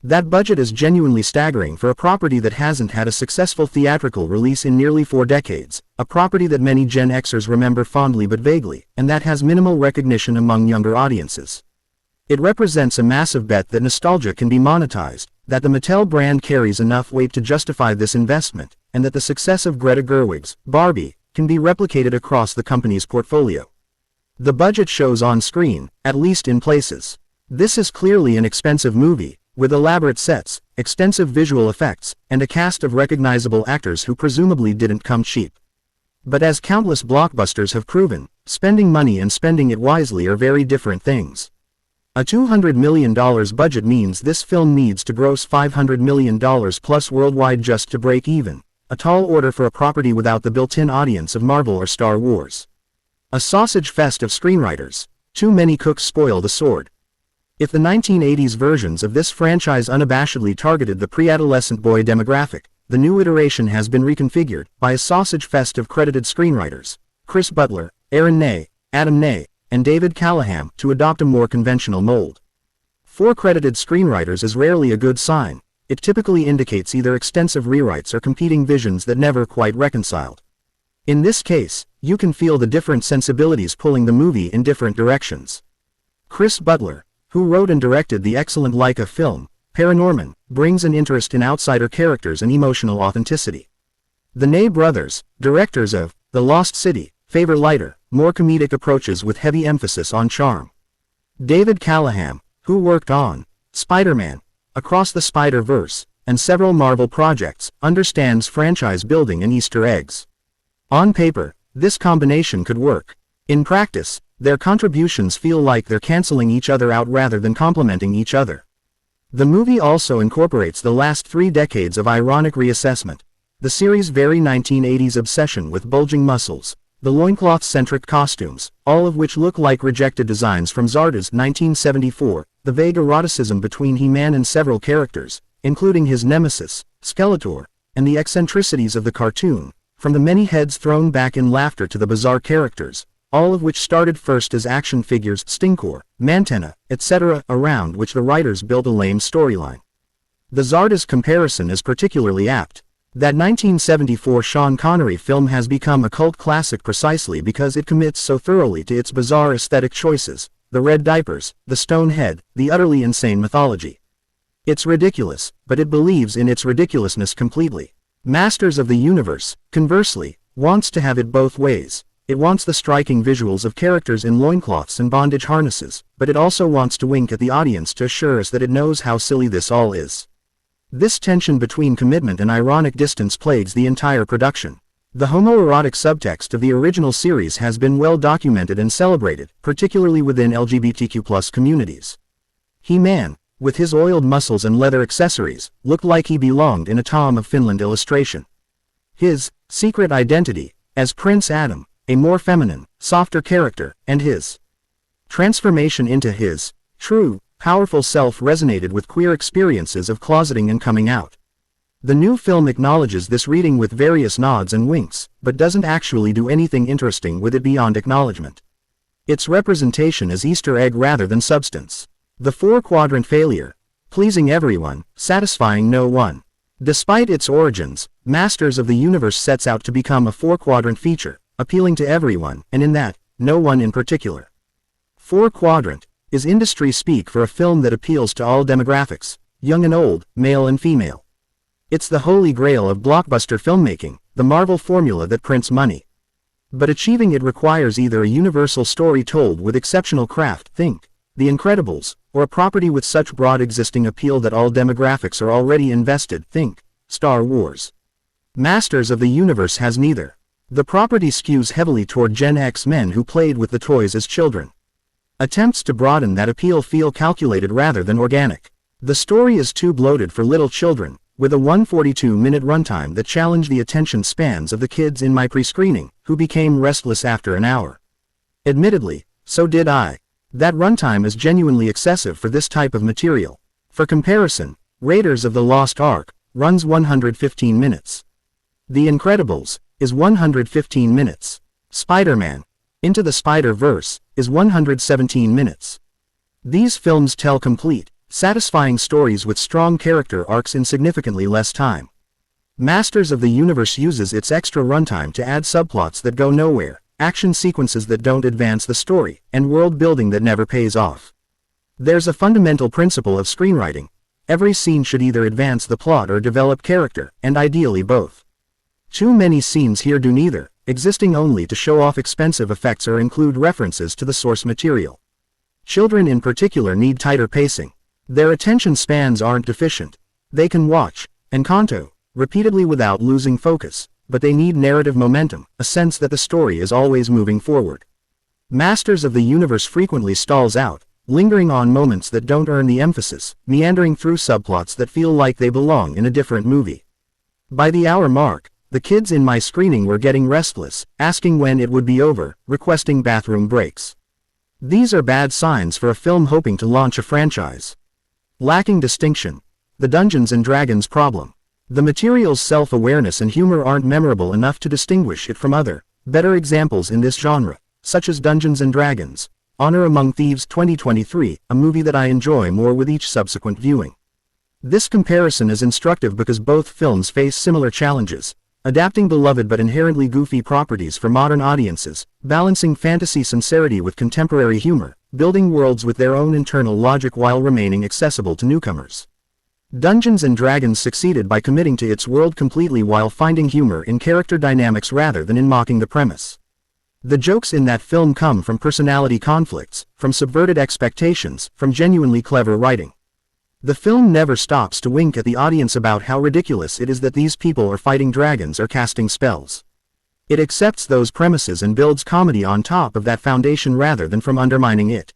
That budget is genuinely staggering for a property that hasn't had a successful theatrical release in nearly 4 decades, a property that many Gen Xers remember fondly but vaguely, and that has minimal recognition among younger audiences. It represents a massive bet that nostalgia can be monetized, that the Mattel brand carries enough weight to justify this investment, and that the success of Greta Gerwig's Barbie can be replicated across the company's portfolio. The budget shows on screen, at least in places. This is clearly an expensive movie, with elaborate sets, extensive visual effects, and a cast of recognizable actors who presumably didn't come cheap. But as countless blockbusters have proven, spending money and spending it wisely are very different things. A $200 million budget means this film needs to gross $500 million plus worldwide just to break even, a tall order for a property without the built-in audience of Marvel or Star Wars. A sausage fest of screenwriters. Too many cooks spoil the sword. If the 1980s versions of this franchise unabashedly targeted the pre-adolescent boy demographic, the new iteration has been reconfigured by a sausage fest of credited screenwriters, Chris Butler, Aaron Ney, Adam Ney, and David Callahan, to adopt a more conventional mold. 4 credited screenwriters is rarely a good sign. It typically indicates either extensive rewrites or competing visions that never quite reconciled. In this case, you can feel the different sensibilities pulling the movie in different directions. Chris Butler, who wrote and directed the excellent Laika film, Paranorman, brings an interest in outsider characters and emotional authenticity. The Ney brothers, directors of The Lost City, favor lighter, more comedic approaches with heavy emphasis on charm. David Callahan, who worked on Spider-Man, Across the Spider-Verse, and several Marvel projects, understands franchise building and Easter eggs. On paper, this combination could work. In practice, their contributions feel like they're canceling each other out rather than complementing each other. The movie also incorporates the last 3 decades of ironic reassessment. The series' very 1980s obsession with bulging muscles, the loincloth-centric costumes, all of which look like rejected designs from Zarda's 1974, the vague eroticism between He-Man and several characters, including his nemesis, Skeletor, and the eccentricities of the cartoon, from the many heads thrown back in laughter to the bizarre characters, all of which started first as action figures, Stinkor, Mantenna, etc., around which the writers built a lame storyline. The Zarda's comparison is particularly apt. That 1974 Sean Connery film has become a cult classic precisely because it commits so thoroughly to its bizarre aesthetic choices, the red diapers, the stone head, the utterly insane mythology. It's ridiculous, but it believes in its ridiculousness completely. Masters of the Universe, conversely, wants to have it both ways. It wants the striking visuals of characters in loincloths and bondage harnesses, but it also wants to wink at the audience to assure us that it knows how silly this all is. This tension between commitment and ironic distance plagues the entire production. The homoerotic subtext of the original series has been well documented and celebrated, particularly within LGBTQ+ communities. He-Man, with his oiled muscles and leather accessories, looked like he belonged in a Tom of Finland illustration. His secret identity, as Prince Adam, a more feminine, softer character, and his transformation into his true, powerful self resonated with queer experiences of closeting and coming out. The new film acknowledges this reading with various nods and winks, but doesn't actually do anything interesting with it beyond acknowledgement. Its representation is Easter egg rather than substance. The 4-quadrant failure, pleasing everyone, satisfying no one. Despite its origins, Masters of the Universe sets out to become a 4-quadrant feature, appealing to everyone, and in that, no one in particular. 4-quadrant is industry speak for a film that appeals to all demographics, young and old, male and female. It's the holy grail of blockbuster filmmaking, the Marvel formula that prints money. But achieving it requires either a universal story told with exceptional craft, think The Incredibles, or a property with such broad existing appeal that all demographics are already invested, think Star Wars. Masters of the Universe has neither. The property skews heavily toward Gen X men who played with the toys as children. Attempts to broaden that appeal feel calculated rather than organic. The story is too bloated for little children, with a 142-minute runtime that challenged the attention spans of the kids in my pre-screening, who became restless after an hour. Admittedly, so did I. That runtime is genuinely excessive for this type of material. For comparison, Raiders of the Lost Ark runs 115 minutes. The Incredibles is 115 minutes. Spider-Man Into the Spider-Verse is 117 minutes. These films tell complete, satisfying stories with strong character arcs in significantly less time. Masters of the Universe uses its extra runtime to add subplots that go nowhere, action sequences that don't advance the story, and world building that never pays off. There's a fundamental principle of screenwriting. Every scene should either advance the plot or develop character, and ideally both. Too many scenes here do neither, existing only to show off expensive effects or include references to the source material. Children in particular need tighter pacing. Their attention spans aren't deficient. They can watch Encanto repeatedly without losing focus, but they need narrative momentum, a sense that the story is always moving forward. Masters of the Universe frequently stalls out, lingering on moments that don't earn the emphasis, meandering through subplots that feel like they belong in a different movie. By the hour mark, the kids in my screening were getting restless, asking when it would be over, requesting bathroom breaks. These are bad signs for a film hoping to launch a franchise. Lacking distinction. The Dungeons & Dragons problem. The material's self-awareness and humor aren't memorable enough to distinguish it from other, better examples in this genre, such as Dungeons & Dragons: Honor Among Thieves 2023, a movie that I enjoy more with each subsequent viewing. This comparison is instructive because both films face similar challenges, adapting beloved but inherently goofy properties for modern audiences, balancing fantasy sincerity with contemporary humor, building worlds with their own internal logic while remaining accessible to newcomers. Dungeons & Dragons succeeded by committing to its world completely while finding humor in character dynamics rather than in mocking the premise. The jokes in that film come from personality conflicts, from subverted expectations, from genuinely clever writing. The film never stops to wink at the audience about how ridiculous it is that these people are fighting dragons or casting spells. It accepts those premises and builds comedy on top of that foundation rather than from undermining it.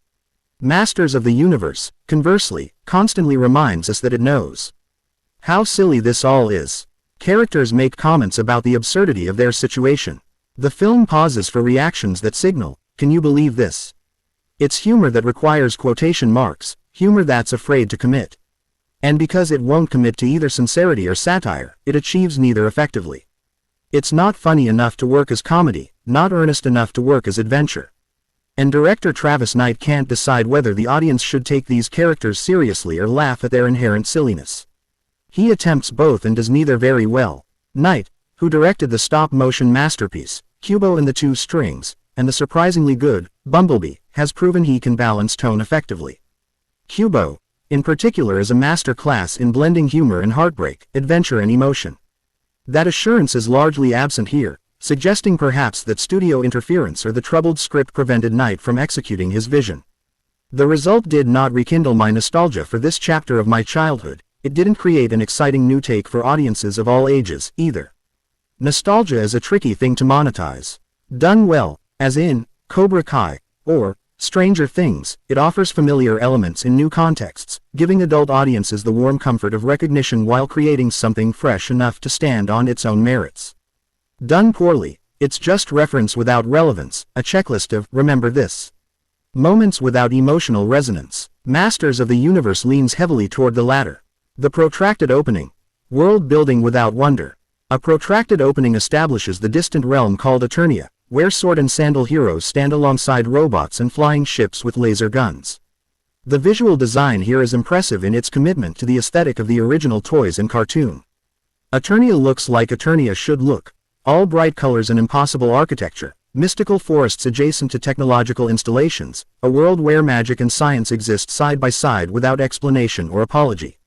Masters of the Universe, conversely, constantly reminds us that it knows how silly this all is. Characters make comments about the absurdity of their situation. The film pauses for reactions that signal, "Can you believe this?" It's humor that requires quotation marks, humor that's afraid to commit. And because it won't commit to either sincerity or satire, it achieves neither effectively. It's not funny enough to work as comedy, not earnest enough to work as adventure. And director Travis Knight can't decide whether the audience should take these characters seriously or laugh at their inherent silliness. He attempts both and does neither very well. Knight, who directed the stop-motion masterpiece, Kubo and the Two Strings, and the surprisingly good Bumblebee, has proven he can balance tone effectively. Kubo, in particular, is a master class in blending humor and heartbreak, adventure and emotion. That assurance is largely absent here, suggesting perhaps that studio interference or the troubled script prevented Knight from executing his vision. The result did not rekindle my nostalgia for this chapter of my childhood. It didn't create an exciting new take for audiences of all ages, either. Nostalgia is a tricky thing to monetize. Done well, as in Cobra Kai, or Stranger Things, it offers familiar elements in new contexts, giving adult audiences the warm comfort of recognition while creating something fresh enough to stand on its own merits. Done poorly, it's just reference without relevance, a checklist of "remember this" moments without emotional resonance. Masters of the Universe leans heavily toward the latter. The protracted opening. World building without wonder. A protracted opening establishes the distant realm called Eternia, where sword and sandal heroes stand alongside robots and flying ships with laser guns. The visual design here is impressive in its commitment to the aesthetic of the original toys and cartoon. Eternia looks like Eternia should look. All bright colors and impossible architecture, mystical forests adjacent to technological installations, a world where magic and science exist side by side without explanation or apology.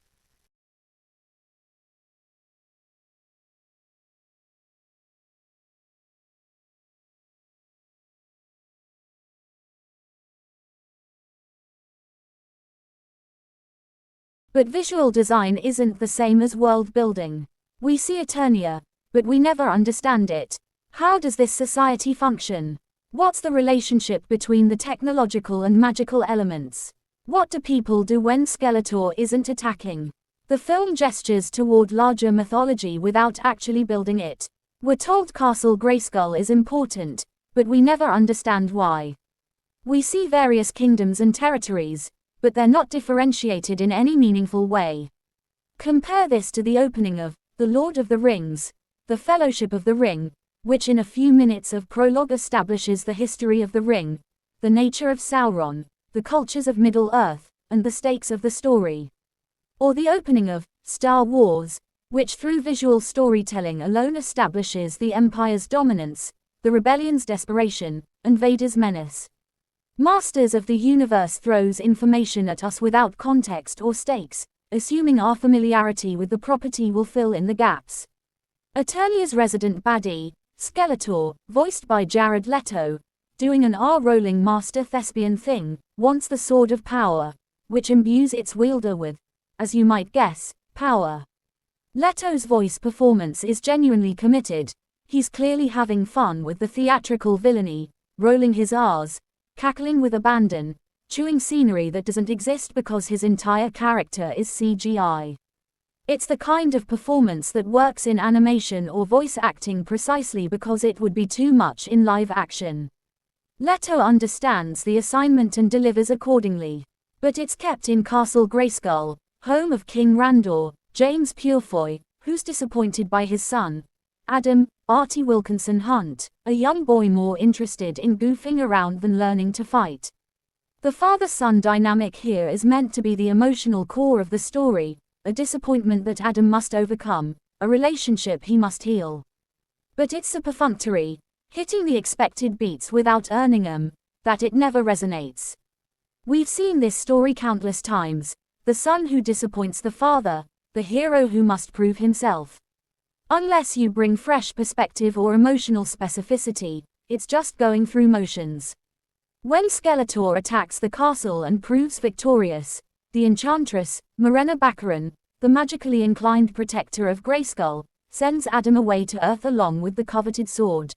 But visual design isn't the same as world building. We see Eternia, but we never understand it. How does this society function? What's the relationship between the technological and magical elements? What do people do when Skeletor isn't attacking? The film gestures toward larger mythology without actually building it. We're told Castle Grayskull is important, but we never understand why. We see various kingdoms and territories, but they're not differentiated in any meaningful way. Compare this to the opening of The Lord of the Rings, The Fellowship of the Ring, which in a few minutes of prologue establishes the history of the ring, the nature of Sauron, the cultures of Middle-earth, and the stakes of the story. Or the opening of Star Wars, which through visual storytelling alone establishes the Empire's dominance, the rebellion's desperation, and Vader's menace. Masters of the Universe throws information at us without context or stakes, assuming our familiarity with the property will fill in the gaps. Eternia's resident baddie, Skeletor, voiced by Jared Leto, doing an R-rolling master thespian thing, wants the Sword of Power, which imbues its wielder with, as you might guess, power. Leto's voice performance is genuinely committed. He's clearly having fun with the theatrical villainy, rolling his R's, cackling with abandon, chewing scenery that doesn't exist because his entire character is CGI. It's the kind of performance that works in animation or voice acting precisely because it would be too much in live action. Leto understands the assignment and delivers accordingly. But it's kept in Castle Grayskull, home of King Randor, James Purefoy, who's disappointed by his son, Adam, Artie Wilkinson Hunt, a young boy more interested in goofing around than learning to fight. The father-son dynamic here is meant to be the emotional core of the story, a disappointment that Adam must overcome, a relationship he must heal. But it's so perfunctory, hitting the expected beats without earning them, that it never resonates. We've seen this story countless times, the son who disappoints the father, the hero who must prove himself. Unless you bring fresh perspective or emotional specificity, it's just going through motions. When Skeletor attacks the castle and proves victorious, the Enchantress, Morena Baccarin, the magically inclined protector of Grayskull, sends Adam away to Earth along with the coveted sword.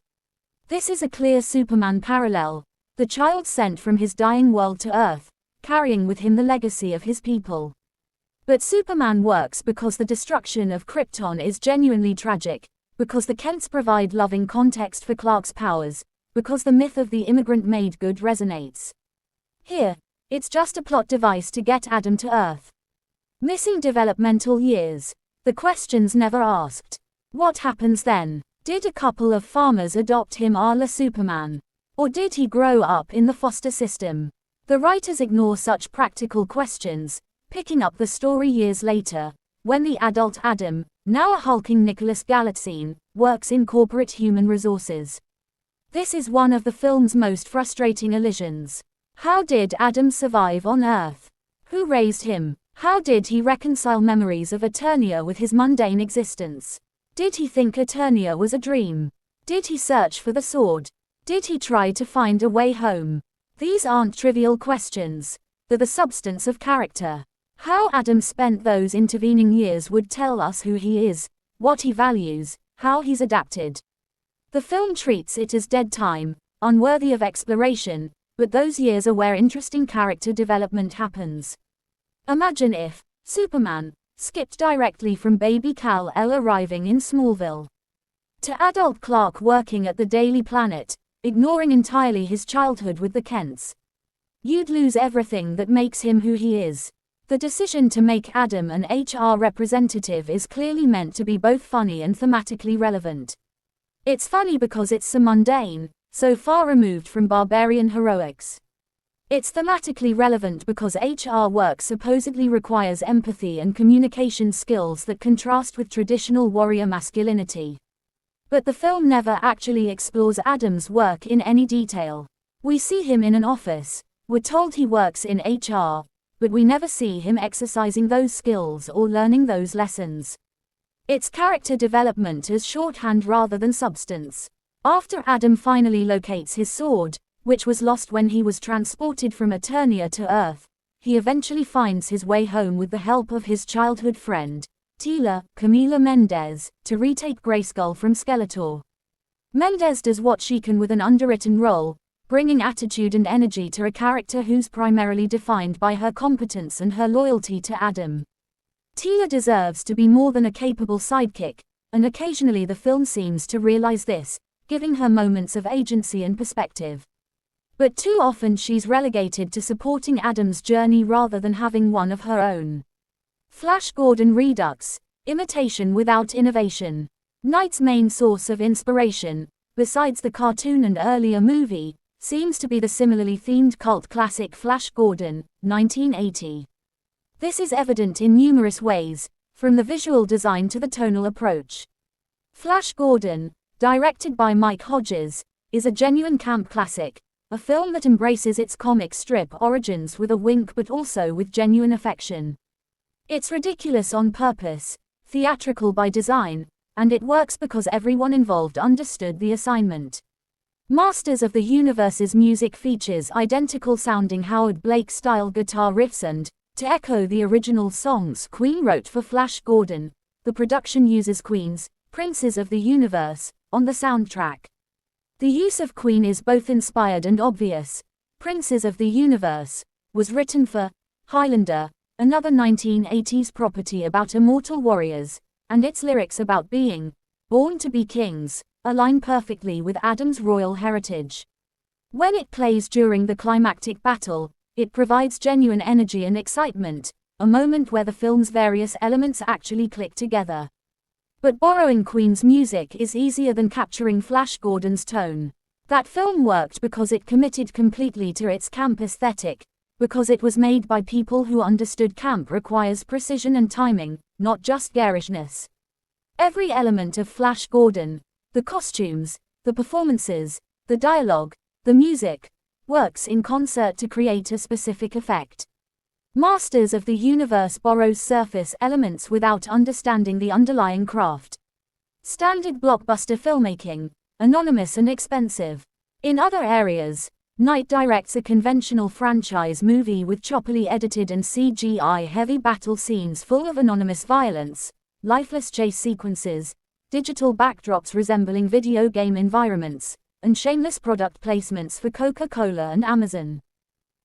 This is a clear Superman parallel, the child sent from his dying world to Earth, carrying with him the legacy of his people. But Superman works because the destruction of Krypton is genuinely tragic, because the Kents provide loving context for Clark's powers, because the myth of the immigrant made good resonates. Here, it's just a plot device to get Adam to Earth. Missing developmental years. The question's never asked. What happens then? Did a couple of farmers adopt him a la Superman? Or did he grow up in the foster system? The writers ignore such practical questions, picking up the story years later, when the adult Adam, now a hulking Nicholas Galitzine, works in corporate human resources. This is one of the film's most frustrating elisions. How did Adam survive on Earth? Who raised him? How did he reconcile memories of Eternia with his mundane existence? Did he think Eternia was a dream? Did he search for the sword? Did he try to find a way home? These aren't trivial questions. They're the substance of character. How Adam spent those intervening years would tell us who he is, what he values, how he's adapted. The film treats it as dead time, unworthy of exploration, but those years are where interesting character development happens. Imagine if Superman skipped directly from baby Kal-El arriving in Smallville to adult Clark working at the Daily Planet, ignoring entirely his childhood with the Kents. You'd lose everything that makes him who he is. The decision to make Adam an HR representative is clearly meant to be both funny and thematically relevant. It's funny because it's so mundane, so far removed from barbarian heroics. It's thematically relevant because HR work supposedly requires empathy and communication skills that contrast with traditional warrior masculinity. But the film never actually explores Adam's work in any detail. We see him in an office, we're told he works in HR, but we never see him exercising those skills or learning those lessons. It's character development as shorthand rather than substance. After Adam finally locates his sword, which was lost when he was transported from Eternia to Earth, he eventually finds his way home with the help of his childhood friend, Camila Mendes, to retake Grayskull from Skeletor. Mendes does what she can with an underwritten role, bringing attitude and energy to a character who's primarily defined by her competence and her loyalty to Adam. Teela deserves to be more than a capable sidekick, and occasionally the film seems to realize this, giving her moments of agency and perspective. But too often she's relegated to supporting Adam's journey rather than having one of her own. Flash Gordon Redux, imitation without innovation. Knight's main source of inspiration, besides the cartoon and earlier movie, seems to be the similarly themed cult classic Flash Gordon, 1980. This is evident in numerous ways, from the visual design to the tonal approach. Flash Gordon, directed by Mike Hodges, is a genuine camp classic, a film that embraces its comic strip origins with a wink but also with genuine affection. It's ridiculous on purpose, theatrical by design, and it works because everyone involved understood the assignment. Masters of the Universe's music features identical sounding Howard Blake-style guitar riffs and, to echo the original songs Queen wrote for Flash Gordon, the production uses Queen's Princes of the Universe on the soundtrack. The use of Queen is both inspired and obvious. Princes of the Universe was written for Highlander, another 1980s property about immortal warriors, and its lyrics about being born to be kings align perfectly with Adam's royal heritage. When it plays during the climactic battle, it provides genuine energy and excitement, a moment where the film's various elements actually click together. But borrowing Queen's music is easier than capturing Flash Gordon's tone. That film worked because it committed completely to its camp aesthetic, because it was made by people who understood camp requires precision and timing, not just garishness. Every element of Flash Gordon, the costumes, the performances, the dialogue, the music, works in concert to create a specific effect. Masters of the Universe borrows surface elements without understanding the underlying craft. Standard blockbuster filmmaking, anonymous and expensive. In other areas, Knight directs a conventional franchise movie with choppily edited and CGI-heavy battle scenes full of anonymous violence, lifeless chase sequences, digital backdrops resembling video game environments, and shameless product placements for Coca-Cola and Amazon.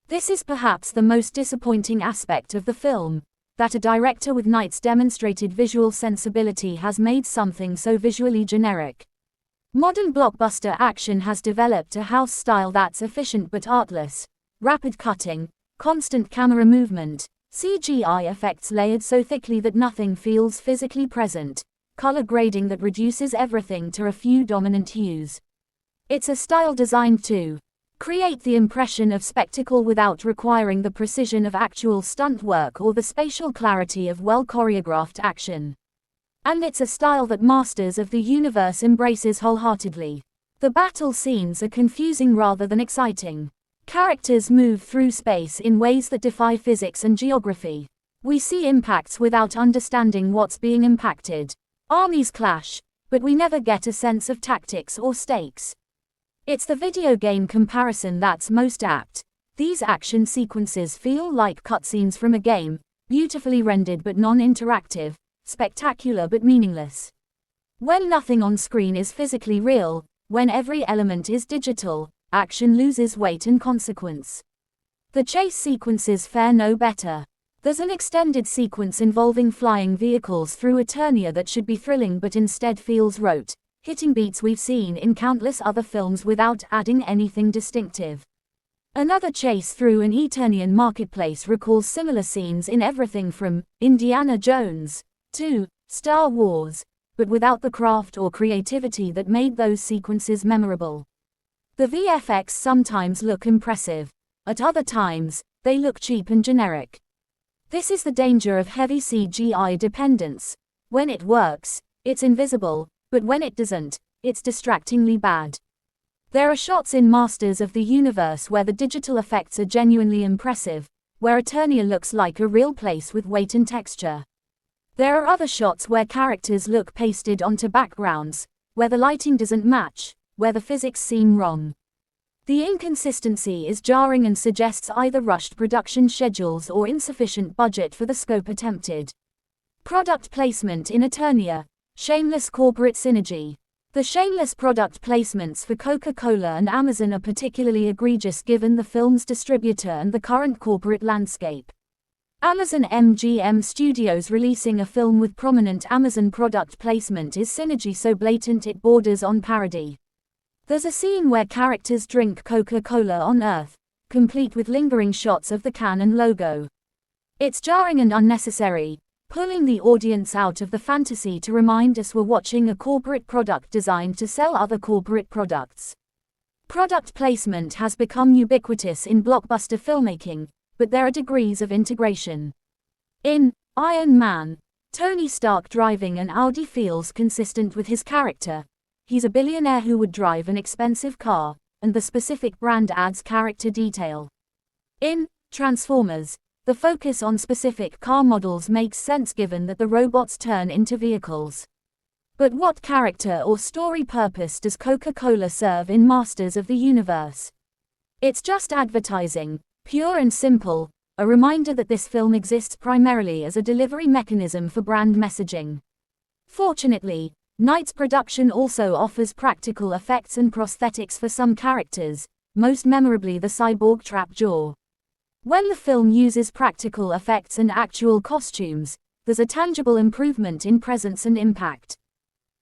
This is perhaps the most disappointing aspect of the film, that a director with Knight's demonstrated visual sensibility has made something so visually generic. Modern blockbuster action has developed a house style that's efficient but artless, rapid cutting, constant camera movement, CGI effects layered so thickly that nothing feels physically present, color grading that reduces everything to a few dominant hues. It's a style designed to create the impression of spectacle without requiring the precision of actual stunt work or the spatial clarity of well-choreographed action. And it's a style that Masters of the Universe embraces wholeheartedly. The battle scenes are confusing rather than exciting. Characters move through space in ways that defy physics and geography. We see impacts without understanding what's being impacted. Armies clash, but we never get a sense of tactics or stakes. It's the video game comparison that's most apt. These action sequences feel like cutscenes from a game, beautifully rendered but non-interactive, spectacular but meaningless. When nothing on screen is physically real, when every element is digital, action loses weight and consequence. The chase sequences fare no better. There's an extended sequence involving flying vehicles through Eternia that should be thrilling but instead feels rote, hitting beats we've seen in countless other films without adding anything distinctive. Another chase through an Eternian marketplace recalls similar scenes in everything from Indiana Jones to Star Wars, but without the craft or creativity that made those sequences memorable. The VFX sometimes look impressive. At other times, they look cheap and generic. This is the danger of heavy CGI dependence. When it works, it's invisible, but when it doesn't, it's distractingly bad. There are shots in Masters of the Universe where the digital effects are genuinely impressive, where Eternia looks like a real place with weight and texture. There are other shots where characters look pasted onto backgrounds, where the lighting doesn't match, where the physics seem wrong. The inconsistency is jarring and suggests either rushed production schedules or insufficient budget for the scope attempted. Product placement in Eternia. Shameless corporate synergy. The shameless product placements for Coca-Cola and Amazon are particularly egregious given the film's distributor and the current corporate landscape. Amazon MGM Studios releasing a film with prominent Amazon product placement is synergy so blatant it borders on parody. There's a scene where characters drink Coca-Cola on Earth, complete with lingering shots of the can and logo. It's jarring and unnecessary, pulling the audience out of the fantasy to remind us we're watching a corporate product designed to sell other corporate products. Product placement has become ubiquitous in blockbuster filmmaking, but there are degrees of integration. In Iron Man, Tony Stark driving an Audi feels consistent with his character. He's a billionaire who would drive an expensive car, and the specific brand adds character detail. In Transformers, the focus on specific car models makes sense given that the robots turn into vehicles. But what character or story purpose does Coca-Cola serve in Masters of the Universe? It's just advertising, pure and simple, a reminder that this film exists primarily as a delivery mechanism for brand messaging. Fortunately, Knight's production also offers practical effects and prosthetics for some characters, most memorably the cyborg trap jaw. When the film uses practical effects and actual costumes, there's a tangible improvement in presence and impact.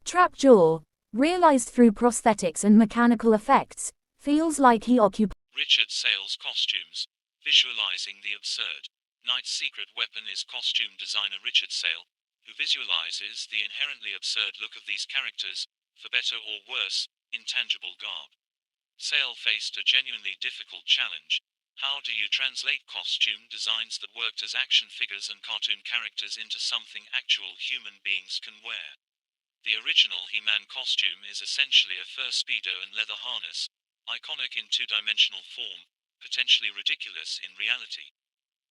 Trapjaw, realized through prosthetics and mechanical effects, feels like he occupies Richard Sale's costumes, visualizing the absurd. Knight's secret weapon is costume designer Richard Sale, who visualizes the inherently absurd look of these characters, for better or worse, intangible garb. Sale faced a genuinely difficult challenge. How do you translate costume designs that worked as action figures and cartoon characters into something actual human beings can wear? The original He-Man costume is essentially a fur speedo and leather harness, iconic in two-dimensional form, potentially ridiculous in reality.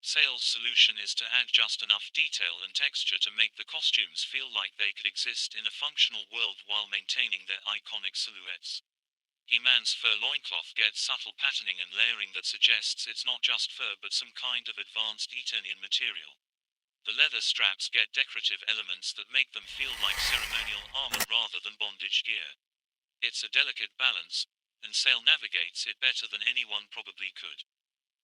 Sale's solution is to add just enough detail and texture to make the costumes feel like they could exist in a functional world while maintaining their iconic silhouettes. He-Man's fur loincloth gets subtle patterning and layering that suggests it's not just fur but some kind of advanced Eternian material. The leather straps get decorative elements that make them feel like ceremonial armor rather than bondage gear. It's a delicate balance, and Sale navigates it better than anyone probably could.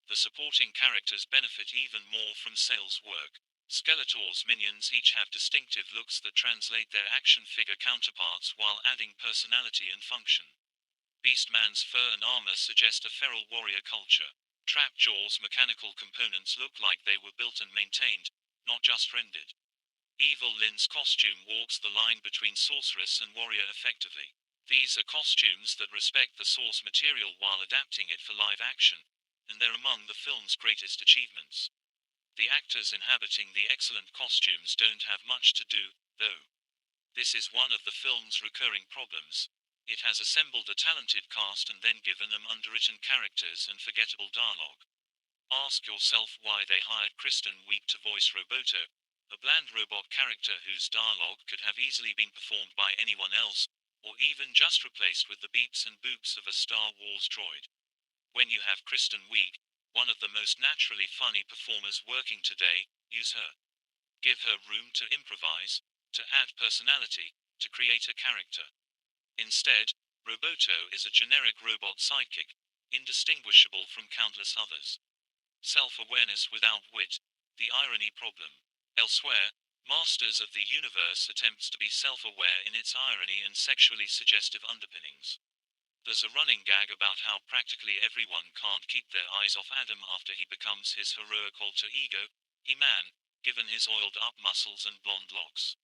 The supporting characters benefit even more from Sale's work. Skeletor's minions each have distinctive looks that translate their action figure counterparts while adding personality and function. Beastman's fur and armor suggest a feral warrior culture. Trapjaw's mechanical components look like they were built and maintained, not just rendered. Evil Lynn's costume walks the line between sorceress and warrior effectively. These are costumes that respect the source material while adapting it for live action, and they're among the film's greatest achievements. The actors inhabiting the excellent costumes don't have much to do, though. This is one of the film's recurring problems. It has assembled a talented cast and then given them underwritten characters and forgettable dialogue. Ask yourself why they hired Kristen Wiig to voice Roboto, a bland robot character whose dialogue could have easily been performed by anyone else, or even just replaced with the beeps and boops of a Star Wars droid. When you have Kristen Wiig, one of the most naturally funny performers working today, use her. Give her room to improvise, to add personality, to create a character. Instead, Roboto is a generic robot sidekick, indistinguishable from countless others. Self-awareness without wit, the irony problem. Elsewhere, Masters of the Universe attempts to be self-aware in its irony and sexually suggestive underpinnings. There's a running gag about how practically everyone can't keep their eyes off Adam after he becomes his heroic alter ego, He-Man, given his oiled-up muscles and blonde locks.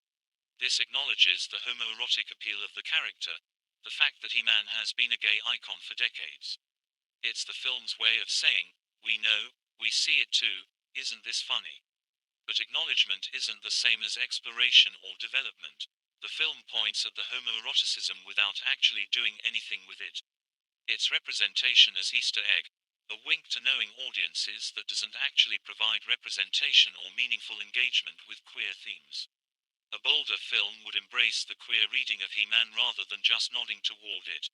This acknowledges the homoerotic appeal of the character, the fact that He-Man has been a gay icon for decades. It's the film's way of saying, we know, we see it too, isn't this funny? But acknowledgement isn't the same as exploration or development. The film points at the homoeroticism without actually doing anything with it. It's representation as Easter egg, a wink to knowing audiences that doesn't actually provide representation or meaningful engagement with queer themes. A bolder film would embrace the queer reading of He-Man rather than just nodding toward it.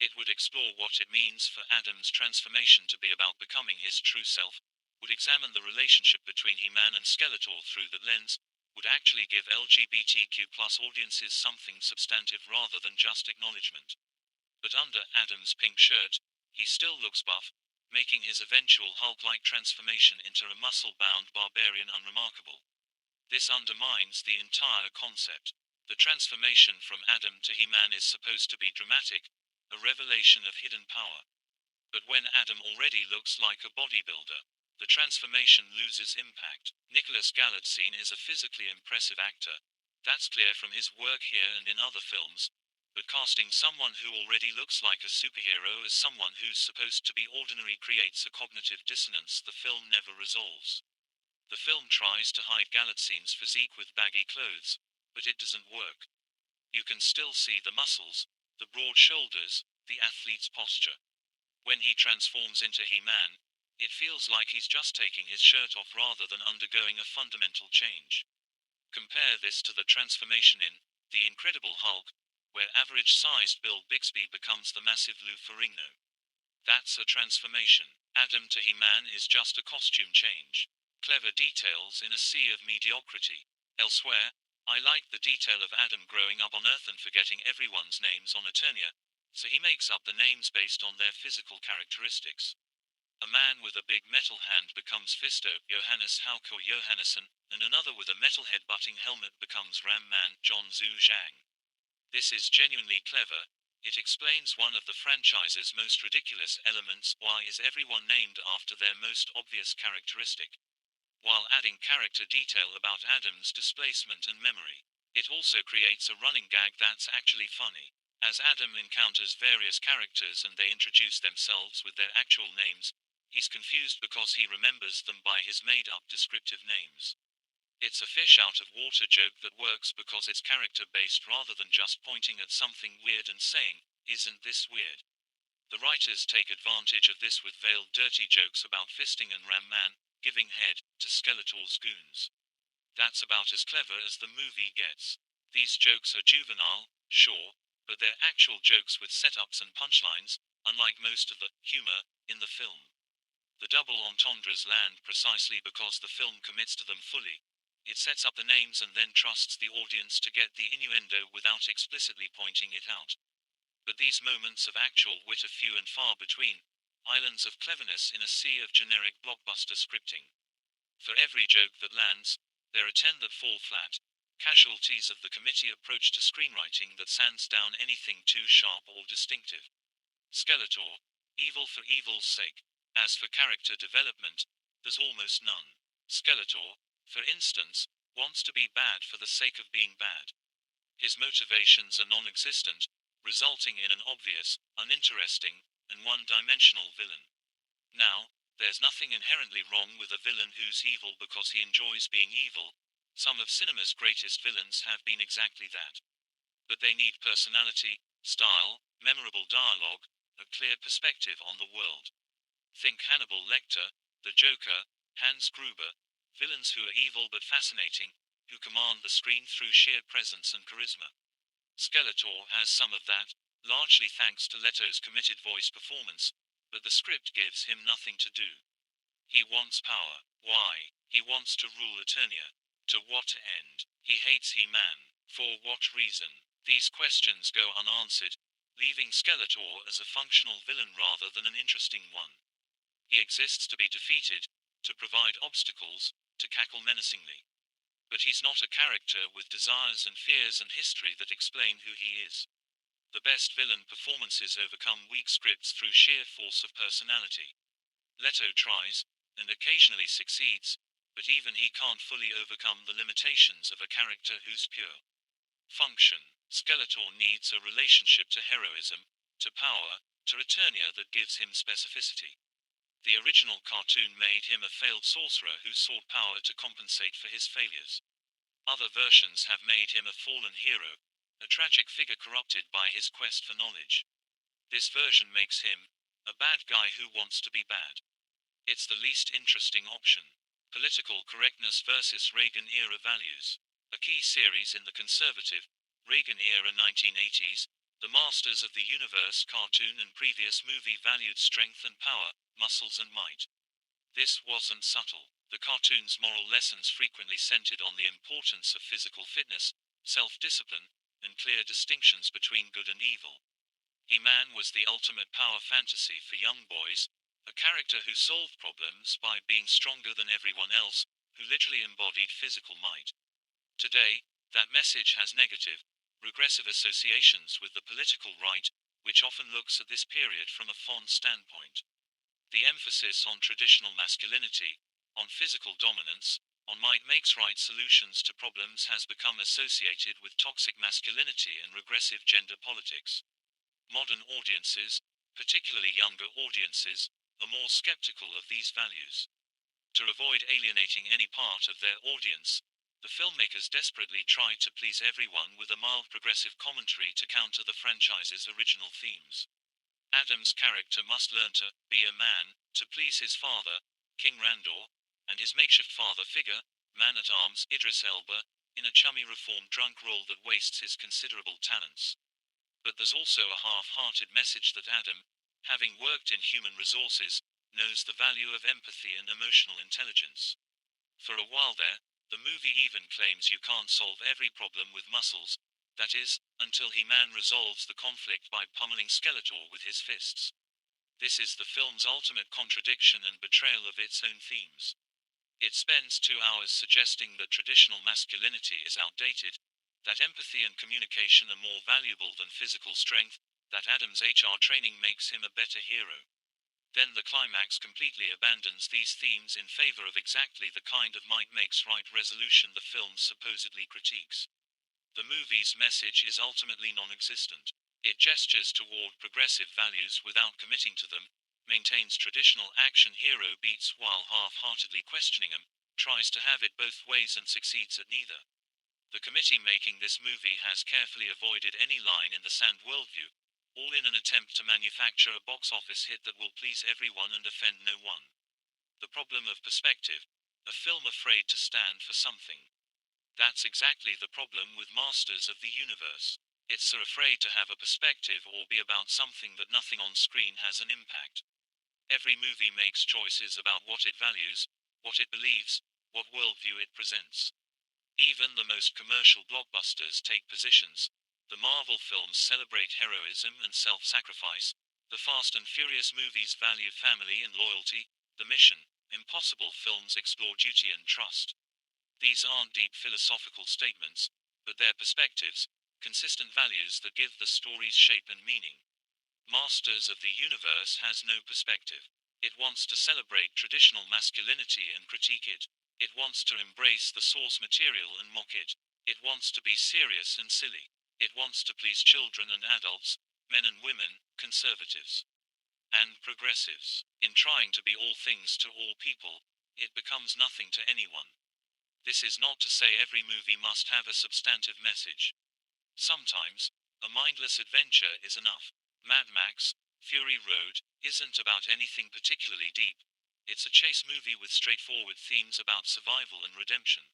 It would explore what it means for Adam's transformation to be about becoming his true self, would examine the relationship between He-Man and Skeletor through that lens, would actually give LGBTQ+ audiences something substantive rather than just acknowledgement. But under Adam's pink shirt, he still looks buff, making his eventual Hulk-like transformation into a muscle-bound barbarian unremarkable. This undermines the entire concept. The transformation from Adam to He-Man is supposed to be dramatic, a revelation of hidden power. But when Adam already looks like a bodybuilder, the transformation loses impact. Nicholas Galitzine is a physically impressive actor. That's clear from his work here and in other films. But casting someone who already looks like a superhero as someone who's supposed to be ordinary creates a cognitive dissonance the film never resolves. The film tries to hide Galitzine's physique with baggy clothes, but it doesn't work. You can still see the muscles, the broad shoulders, the athlete's posture. When he transforms into He-Man, it feels like he's just taking his shirt off rather than undergoing a fundamental change. Compare this to the transformation in The Incredible Hulk, where average-sized Bill Bixby becomes the massive Lou Ferrigno. That's a transformation. Adam to He-Man is just a costume change. Clever details in a sea of mediocrity. Elsewhere, I like the detail of Adam growing up on Earth and forgetting everyone's names on Eternia, so he makes up the names based on their physical characteristics. A man with a big metal hand becomes Fisto, Johannes Haukor Johannesson, and another with a metal head-butting helmet becomes Ram Man, John Zhu Zhang. This is genuinely clever. It explains one of the franchise's most ridiculous elements: why is everyone named after their most obvious characteristic? While adding character detail about Adam's displacement and memory, it also creates a running gag that's actually funny. As Adam encounters various characters and they introduce themselves with their actual names, he's confused because he remembers them by his made-up descriptive names. It's a fish-out-of-water joke that works because it's character-based rather than just pointing at something weird and saying, "Isn't this weird?" The writers take advantage of this with veiled dirty jokes about fisting and Ram Man, giving head to Skeletor's goons. That's about as clever as the movie gets. These jokes are juvenile, sure, but they're actual jokes with setups and punchlines, unlike most of the humor in the film. The double entendres land precisely because the film commits to them fully. It sets up the names and then trusts the audience to get the innuendo without explicitly pointing it out. But these moments of actual wit are few and far between, islands of cleverness in a sea of generic blockbuster scripting. For every joke that lands, there are 10 that fall flat, casualties of the committee approach to screenwriting that sands down anything too sharp or distinctive. Skeletor, evil for evil's sake. As for character development, there's almost none. Skeletor, for instance, wants to be bad for the sake of being bad. His motivations are non-existent, resulting in an obvious, uninteresting, and one-dimensional villain. Now, there's nothing inherently wrong with a villain who's evil because he enjoys being evil. Some of cinema's greatest villains have been exactly that. But they need personality, style, memorable dialogue, a clear perspective on the world. Think Hannibal Lecter, the Joker, Hans Gruber, villains who are evil but fascinating, who command the screen through sheer presence and charisma. Skeletor has some of that, largely thanks to Leto's committed voice performance, but the script gives him nothing to do. He wants power. Why? He wants to rule Eternia. To what end? He hates He-Man. For what reason? These questions go unanswered, leaving Skeletor as a functional villain rather than an interesting one. He exists to be defeated, to provide obstacles, to cackle menacingly. But he's not a character with desires and fears and history that explain who he is. The best villain performances overcome weak scripts through sheer force of personality. Leto tries, and occasionally succeeds, but even he can't fully overcome the limitations of a character who's pure function. Skeletor needs a relationship to heroism, to power, to Eternia that gives him specificity. The original cartoon made him a failed sorcerer who sought power to compensate for his failures. Other versions have made him a fallen hero, a tragic figure corrupted by his quest for knowledge. This version makes him a bad guy who wants to be bad. It's the least interesting option. Political correctness versus Reagan-era values. A key series in the conservative, Reagan-era 1980s, The Masters of the Universe cartoon and previous movie valued strength and power, muscles and might. This wasn't subtle. The cartoon's moral lessons frequently centered on the importance of physical fitness, self-discipline, and clear distinctions between good and evil. He-Man was the ultimate power fantasy for young boys, a character who solved problems by being stronger than everyone else, who literally embodied physical might. Today, that message has negative, regressive associations with the political right, which often looks at this period from a fond standpoint. The emphasis on traditional masculinity, on physical dominance, on might makes right solutions to problems has become associated with toxic masculinity and regressive gender politics. Modern audiences, particularly younger audiences, are more skeptical of these values. To avoid alienating any part of their audience, the filmmakers desperately tried to please everyone with a mild progressive commentary to counter the franchise's original themes. Adam's character must learn to be a man, to please his father, King Randor, and his makeshift father figure, man-at-arms Idris Elba, in a chummy reformed drunk role that wastes his considerable talents. But there's also a half-hearted message that Adam, having worked in human resources, knows the value of empathy and emotional intelligence. For a while there, the movie even claims you can't solve every problem with muscles, that is, until He-Man resolves the conflict by pummeling Skeletor with his fists. This is the film's ultimate contradiction and betrayal of its own themes. It spends 2 hours suggesting that traditional masculinity is outdated, that empathy and communication are more valuable than physical strength, that Adam's HR training makes him a better hero. Then the climax completely abandons these themes in favor of exactly the kind of might makes right resolution the film supposedly critiques. The movie's message is ultimately non-existent. It gestures toward progressive values without committing to them, maintains traditional action hero beats while half-heartedly questioning them, tries to have it both ways and succeeds at neither. The committee making this movie has carefully avoided any line in the sand worldview, all in an attempt to manufacture a box office hit that will please everyone and offend no one. The problem of perspective, a film afraid to stand for something. That's exactly the problem with Masters of the Universe. It's so afraid to have a perspective or be about something that nothing on screen has an impact. Every movie makes choices about what it values, what it believes, what worldview it presents. Even the most commercial blockbusters take positions. The Marvel films celebrate heroism and self-sacrifice. The Fast and Furious movies value family and loyalty. The Mission Impossible films explore duty and trust. These aren't deep philosophical statements, but they're perspectives, consistent values that give the stories shape and meaning. Masters of the Universe has no perspective. It wants to celebrate traditional masculinity and critique it. It wants to embrace the source material and mock it. It wants to be serious and silly. It wants to please children and adults, men and women, conservatives and progressives. In trying to be all things to all people, it becomes nothing to anyone. This is not to say every movie must have a substantive message. Sometimes, a mindless adventure is enough. Mad Max, Fury Road, isn't about anything particularly deep. It's a chase movie with straightforward themes about survival and redemption.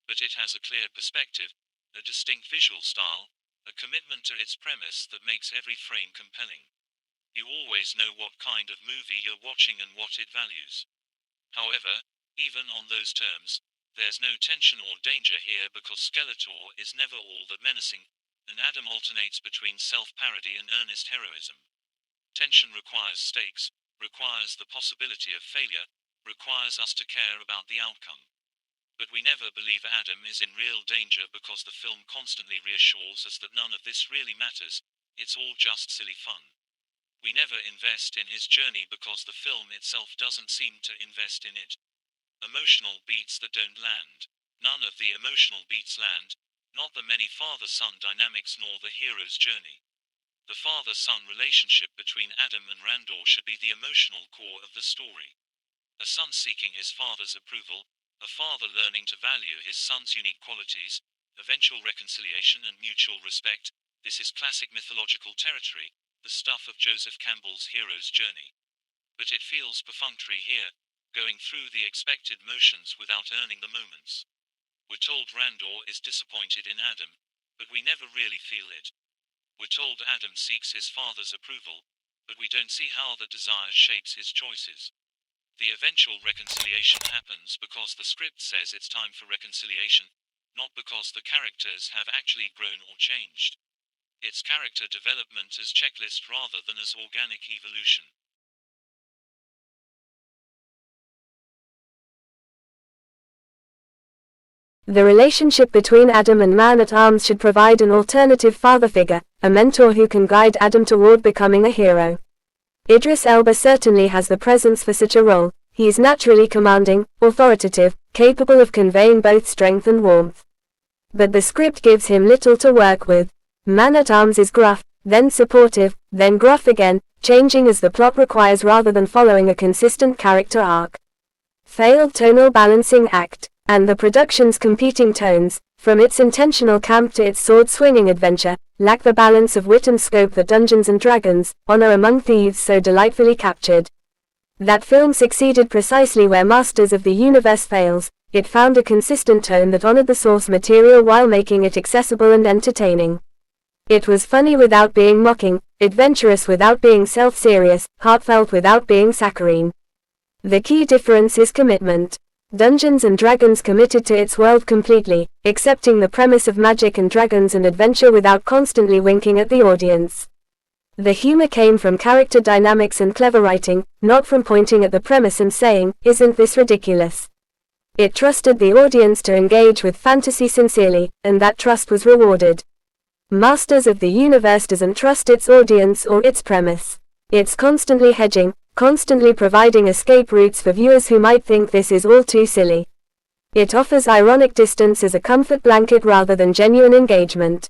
But it has a clear perspective, a distinct visual style, a commitment to its premise that makes every frame compelling. You always know what kind of movie you're watching and what it values. However, even on those terms, there's no tension or danger here because Skeletor is never all that menacing, and Adam alternates between self-parody and earnest heroism. Tension requires stakes, requires the possibility of failure, requires us to care about the outcome. But we never believe Adam is in real danger because the film constantly reassures us that none of this really matters, it's all just silly fun. We never invest in his journey because the film itself doesn't seem to invest in it. Emotional beats that don't land. None of the emotional beats land, not the many father-son dynamics nor the hero's journey. The father-son relationship between Adam and Randor should be the emotional core of the story. A son seeking his father's approval, a father learning to value his son's unique qualities, eventual reconciliation and mutual respect. This is classic mythological territory, the stuff of Joseph Campbell's hero's journey. But it feels perfunctory here, going through the expected motions without earning the moments. We're told Randor is disappointed in Adam, but we never really feel it. We're told Adam seeks his father's approval, but we don't see how the desire shapes his choices. The eventual reconciliation happens because the script says it's time for reconciliation, not because the characters have actually grown or changed. It's character development as checklist rather than as organic evolution. The relationship between Adam and Man-at-Arms should provide an alternative father figure, a mentor who can guide Adam toward becoming a hero. Idris Elba certainly has the presence for such a role. He is naturally commanding, authoritative, capable of conveying both strength and warmth. But the script gives him little to work with. Man-at-Arms is gruff, then supportive, then gruff again, changing as the plot requires rather than following a consistent character arc. Failed tonal balancing act. And the production's competing tones, from its intentional camp to its sword-swinging adventure, lack the balance of wit and scope that Dungeons & Dragons, Honor Among Thieves so delightfully captured. That film succeeded precisely where Masters of the Universe fails. It found a consistent tone that honored the source material while making it accessible and entertaining. It was funny without being mocking, adventurous without being self-serious, heartfelt without being saccharine. The key difference is commitment. Dungeons & Dragons committed to its world completely, accepting the premise of magic and dragons and adventure without constantly winking at the audience. The humor came from character dynamics and clever writing, not from pointing at the premise and saying, "Isn't this ridiculous?" It trusted the audience to engage with fantasy sincerely, and that trust was rewarded. Masters of the Universe doesn't trust its audience or its premise. It's constantly hedging, constantly providing escape routes for viewers who might think this is all too silly. It offers ironic distance as a comfort blanket rather than genuine engagement.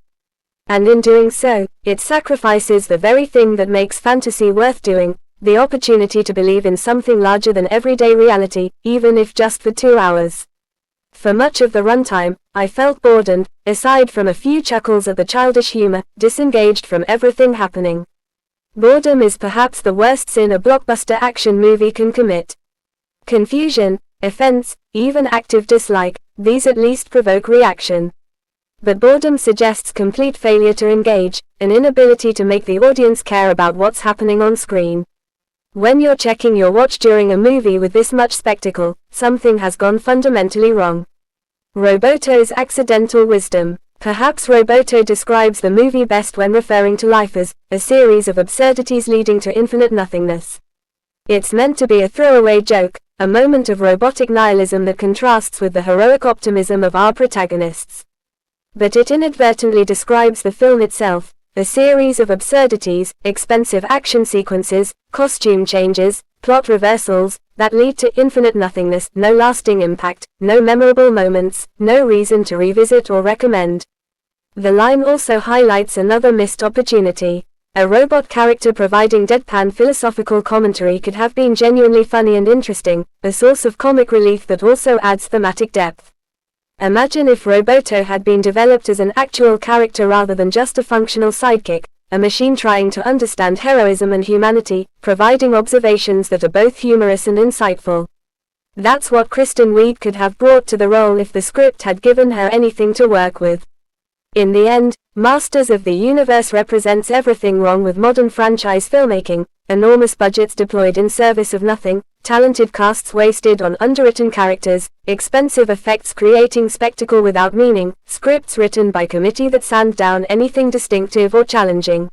And in doing so, it sacrifices the very thing that makes fantasy worth doing, the opportunity to believe in something larger than everyday reality, even if just for 2 hours. For much of the runtime, I felt bored and, aside from a few chuckles at the childish humor, disengaged from everything happening. Boredom is perhaps the worst sin a blockbuster action movie can commit. Confusion, offense, even active dislike, these at least provoke reaction. But boredom suggests complete failure to engage, an inability to make the audience care about what's happening on screen. When you're checking your watch during a movie with this much spectacle, something has gone fundamentally wrong. Roboto's accidental wisdom. Perhaps Roboto describes the movie best when referring to life as a series of absurdities leading to infinite nothingness. It's meant to be a throwaway joke, a moment of robotic nihilism that contrasts with the heroic optimism of our protagonists. But it inadvertently describes the film itself, a series of absurdities, expensive action sequences, costume changes, plot reversals, that lead to infinite nothingness, no lasting impact, no memorable moments, no reason to revisit or recommend. The line also highlights another missed opportunity. A robot character providing deadpan philosophical commentary could have been genuinely funny and interesting, a source of comic relief that also adds thematic depth. Imagine if Roboto had been developed as an actual character rather than just a functional sidekick, a machine trying to understand heroism and humanity, providing observations that are both humorous and insightful. That's what Kristen Wiig could have brought to the role if the script had given her anything to work with. In the end, Masters of the Universe represents everything wrong with modern franchise filmmaking: enormous budgets deployed in service of nothing, talented casts wasted on underwritten characters, expensive effects creating spectacle without meaning, scripts written by committee that sand down anything distinctive or challenging.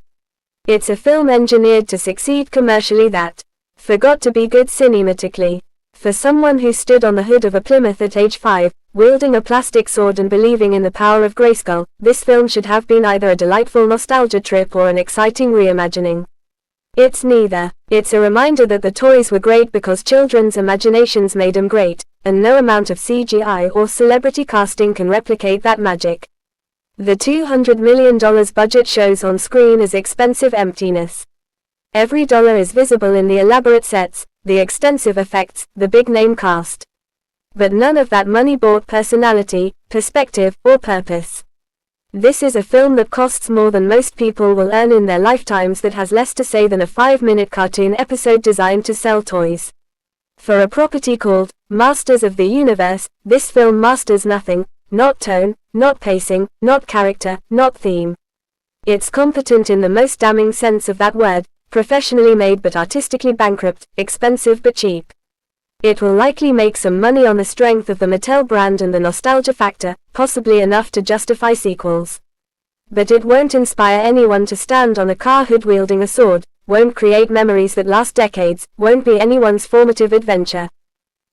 It's a film engineered to succeed commercially that forgot to be good cinematically. For someone who stood on the hood of a Plymouth at age 5, wielding a plastic sword and believing in the power of Grayskull, this film should have been either a delightful nostalgia trip or an exciting reimagining. It's neither. It's a reminder that the toys were great because children's imaginations made them great, and no amount of CGI or celebrity casting can replicate that magic. The $200 million budget shows on screen as expensive emptiness. Every dollar is visible in the elaborate sets, the extensive effects, the big-name cast. But none of that money bought personality, perspective, or purpose. This is a film that costs more than most people will earn in their lifetimes, that has less to say than a 5-minute cartoon episode designed to sell toys. For a property called Masters of the Universe, this film masters nothing, not tone, not pacing, not character, not theme. It's competent in the most damning sense of that word, professionally made but artistically bankrupt, expensive but cheap. It will likely make some money on the strength of the Mattel brand and the nostalgia factor, possibly enough to justify sequels. But it won't inspire anyone to stand on a car hood wielding a sword, won't create memories that last decades, won't be anyone's formative adventure.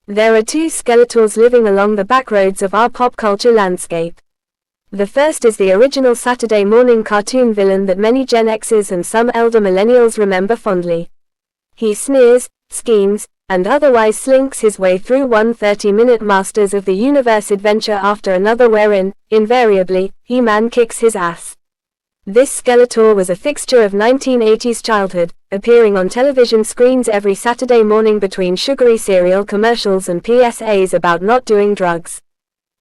There are two Skeletors living along the backroads of our pop culture landscape. The first is the original Saturday morning cartoon villain that many Gen Xers and some elder millennials remember fondly. He sneers, schemes, and otherwise slinks his way through one 30-minute Masters of the Universe adventure after another wherein, invariably, He-Man kicks his ass. This Skeletor was a fixture of 1980s childhood, appearing on television screens every Saturday morning between sugary cereal commercials and PSAs about not doing drugs.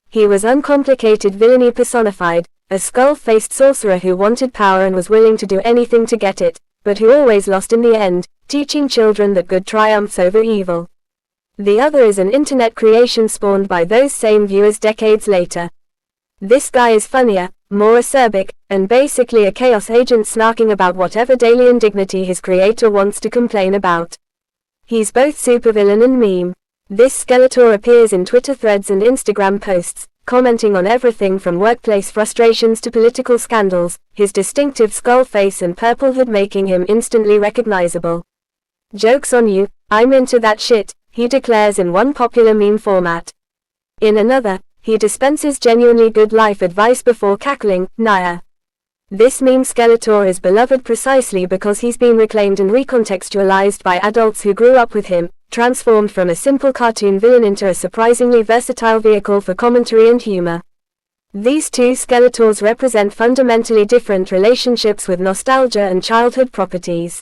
He was uncomplicated villainy personified, a skull-faced sorcerer who wanted power and was willing to do anything to get it, but who always lost in the end, teaching children that good triumphs over evil. The other is an internet creation spawned by those same viewers decades later. This guy is funnier, more acerbic, and basically a chaos agent snarking about whatever daily indignity his creator wants to complain about. He's both supervillain and meme. This Skeletor appears in Twitter threads and Instagram posts, commenting on everything from workplace frustrations to political scandals, his distinctive skull face and purple hood making him instantly recognizable. "Joke's on you, I'm into that shit," he declares in one popular meme format. In another, he dispenses genuinely good life advice before cackling, "Naya." This meme Skeletor is beloved precisely because he's been reclaimed and recontextualized by adults who grew up with him, transformed from a simple cartoon villain into a surprisingly versatile vehicle for commentary and humor. These two Skeletors represent fundamentally different relationships with nostalgia and childhood properties.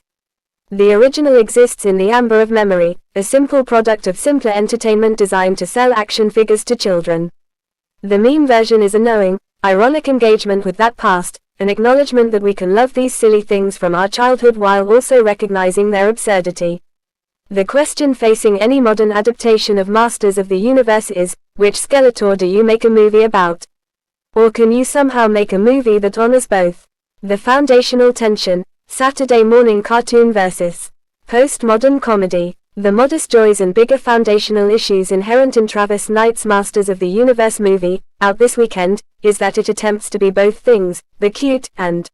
The original exists in the amber of memory, a simple product of simpler entertainment designed to sell action figures to children. The meme version is a knowing, ironic engagement with that past, an acknowledgement that we can love these silly things from our childhood while also recognizing their absurdity. The question facing any modern adaptation of Masters of the Universe is, which Skeletor do you make a movie about? Or can you somehow make a movie that honors both? The foundational tension, Saturday morning cartoon versus postmodern comedy. The modest joys and bigger foundational issues inherent in Travis Knight's Masters of the Universe movie, out this weekend, is that it attempts to be both things, the cute and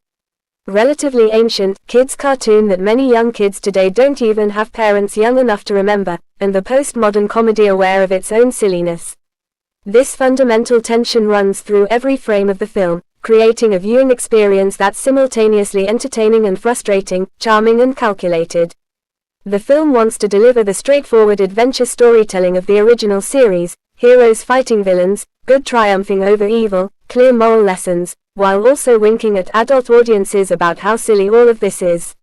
relatively ancient kids cartoon that many young kids today don't even have parents young enough to remember, and the postmodern comedy aware of its own silliness. This fundamental tension runs through every frame of the film, creating a viewing experience that's simultaneously entertaining and frustrating, charming and calculated. The film wants to deliver the straightforward adventure storytelling of the original series, heroes fighting villains, good triumphing over evil, clear moral lessons, while also winking at adult audiences about how silly all of this is.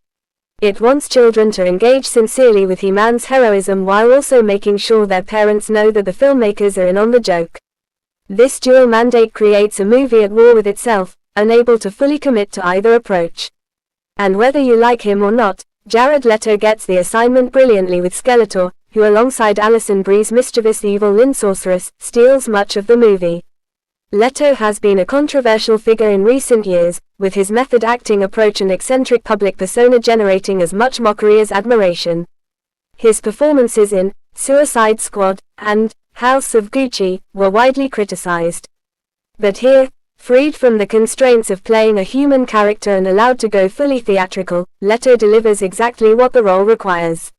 It wants children to engage sincerely with He-Man's heroism while also making sure their parents know that the filmmakers are in on the joke. This dual mandate creates a movie at war with itself, unable to fully commit to either approach. And whether you like him or not, Jared Leto gets the assignment brilliantly with Skeletor, who alongside Alison Brie's mischievous evil Lynn Sorceress, steals much of the movie. Leto has been a controversial figure in recent years, with his method acting approach and eccentric public persona generating as much mockery as admiration. His performances in Suicide Squad and House of Gucci were widely criticized. But here, freed from the constraints of playing a human character and allowed to go fully theatrical, Leto delivers exactly what the role requires.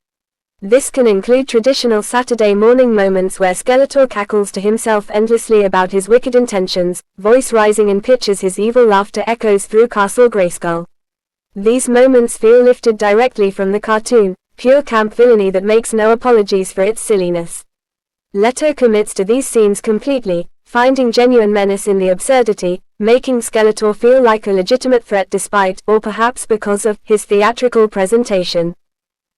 This can include traditional Saturday morning moments where Skeletor cackles to himself endlessly about his wicked intentions, voice rising in pitch as his evil laughter echoes through Castle Grayskull. These moments feel lifted directly from the cartoon, pure camp villainy that makes no apologies for its silliness. Leto commits to these scenes completely, finding genuine menace in the absurdity, making Skeletor feel like a legitimate threat despite, or perhaps because of, his theatrical presentation.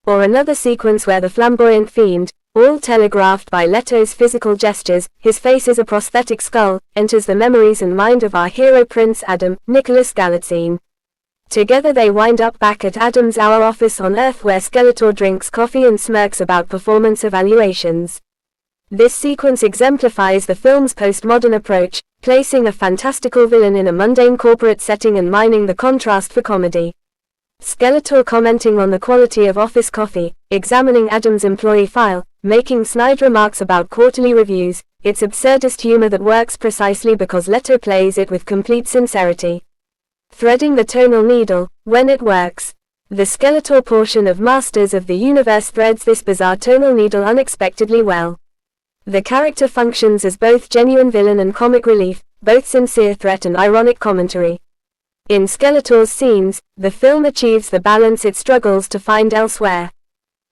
Or another sequence where the flamboyant fiend, all telegraphed by Leto's physical gestures, his face is a prosthetic skull, enters the memories and mind of our hero Prince Adam, Nicholas Galitzine. Together they wind up back at Adam's Hour office on Earth where Skeletor drinks coffee and smirks about performance evaluations. This sequence exemplifies the film's postmodern approach, placing a fantastical villain in a mundane corporate setting and mining the contrast for comedy. Skeletor commenting on the quality of office coffee, examining Adam's employee file, making snide remarks about quarterly reviews, it's absurdist humor that works precisely because Leto plays it with complete sincerity. Threading the tonal needle, when it works. The Skeletor portion of Masters of the Universe threads this bizarre tonal needle unexpectedly well. The character functions as both genuine villain and comic relief, both sincere threat and ironic commentary. In Skeletor's scenes, the film achieves the balance it struggles to find elsewhere.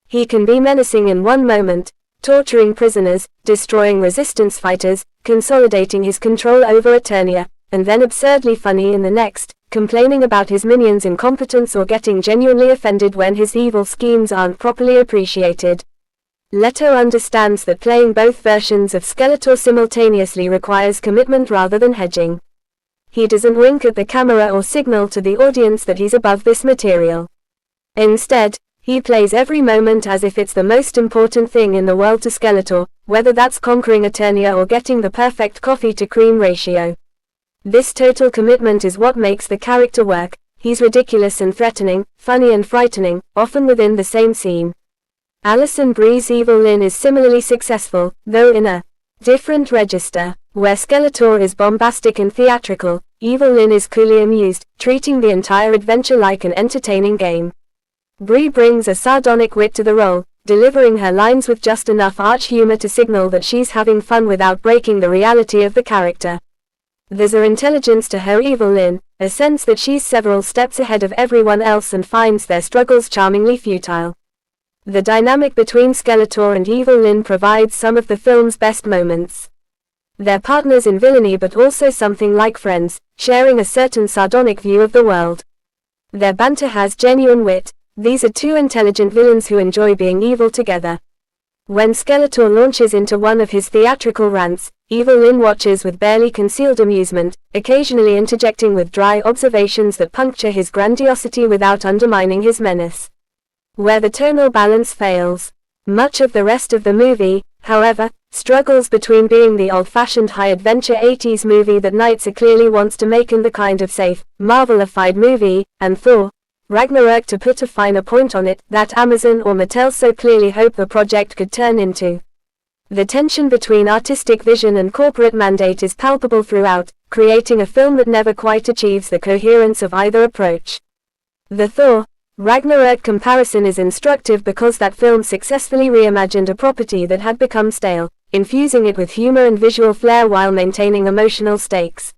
He can be menacing in one moment, torturing prisoners, destroying resistance fighters, consolidating his control over Eternia, and then absurdly funny in the next, complaining about his minions' incompetence or getting genuinely offended when his evil schemes aren't properly appreciated. Leto understands that playing both versions of Skeletor simultaneously requires commitment rather than hedging. He doesn't wink at the camera or signal to the audience that he's above this material. Instead, he plays every moment as if it's the most important thing in the world to Skeletor, whether that's conquering Eternia or getting the perfect coffee-to-cream ratio. This total commitment is what makes the character work. He's ridiculous and threatening, funny and frightening, often within the same scene. Alison Brie's Evil Lyn is similarly successful, though in a different register. Where Skeletor is bombastic and theatrical, Evil Lyn is coolly amused, treating the entire adventure like an entertaining game. Brie brings a sardonic wit to the role, delivering her lines with just enough arch humor to signal that she's having fun without breaking the reality of the character. There's an intelligence to her Evil Lyn, a sense that she's several steps ahead of everyone else and finds their struggles charmingly futile. The dynamic between Skeletor and Evil Lyn provides some of the film's best moments. They're partners in villainy but also something like friends, sharing a certain sardonic view of the world. Their banter has genuine wit. These are two intelligent villains who enjoy being evil together. When Skeletor launches into one of his theatrical rants, Evil Lyn watches with barely concealed amusement, occasionally interjecting with dry observations that puncture his grandiosity without undermining his menace. Where the tonal balance fails. Much of the rest of the movie, however, struggles between being the old-fashioned high-adventure 80s movie that Knightsa clearly wants to make and the kind of safe, Marvel-ified movie, and Thor, Ragnarok to put a finer point on it, that Amazon or Mattel so clearly hope the project could turn into. The tension between artistic vision and corporate mandate is palpable throughout, creating a film that never quite achieves the coherence of either approach. The Thor Ragnarok comparison is instructive because that film successfully reimagined a property that had become stale, infusing it with humor and visual flair while maintaining emotional stakes.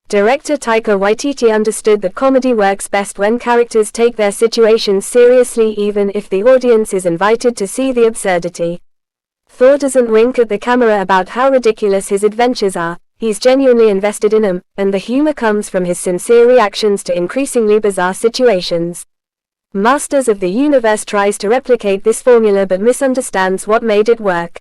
Director Taika Waititi understood that comedy works best when characters take their situations seriously even if the audience is invited to see the absurdity. Thor doesn't wink at the camera about how ridiculous his adventures are, he's genuinely invested in them, and the humor comes from his sincere reactions to increasingly bizarre situations. Masters of the Universe tries to replicate this formula but misunderstands what made it work.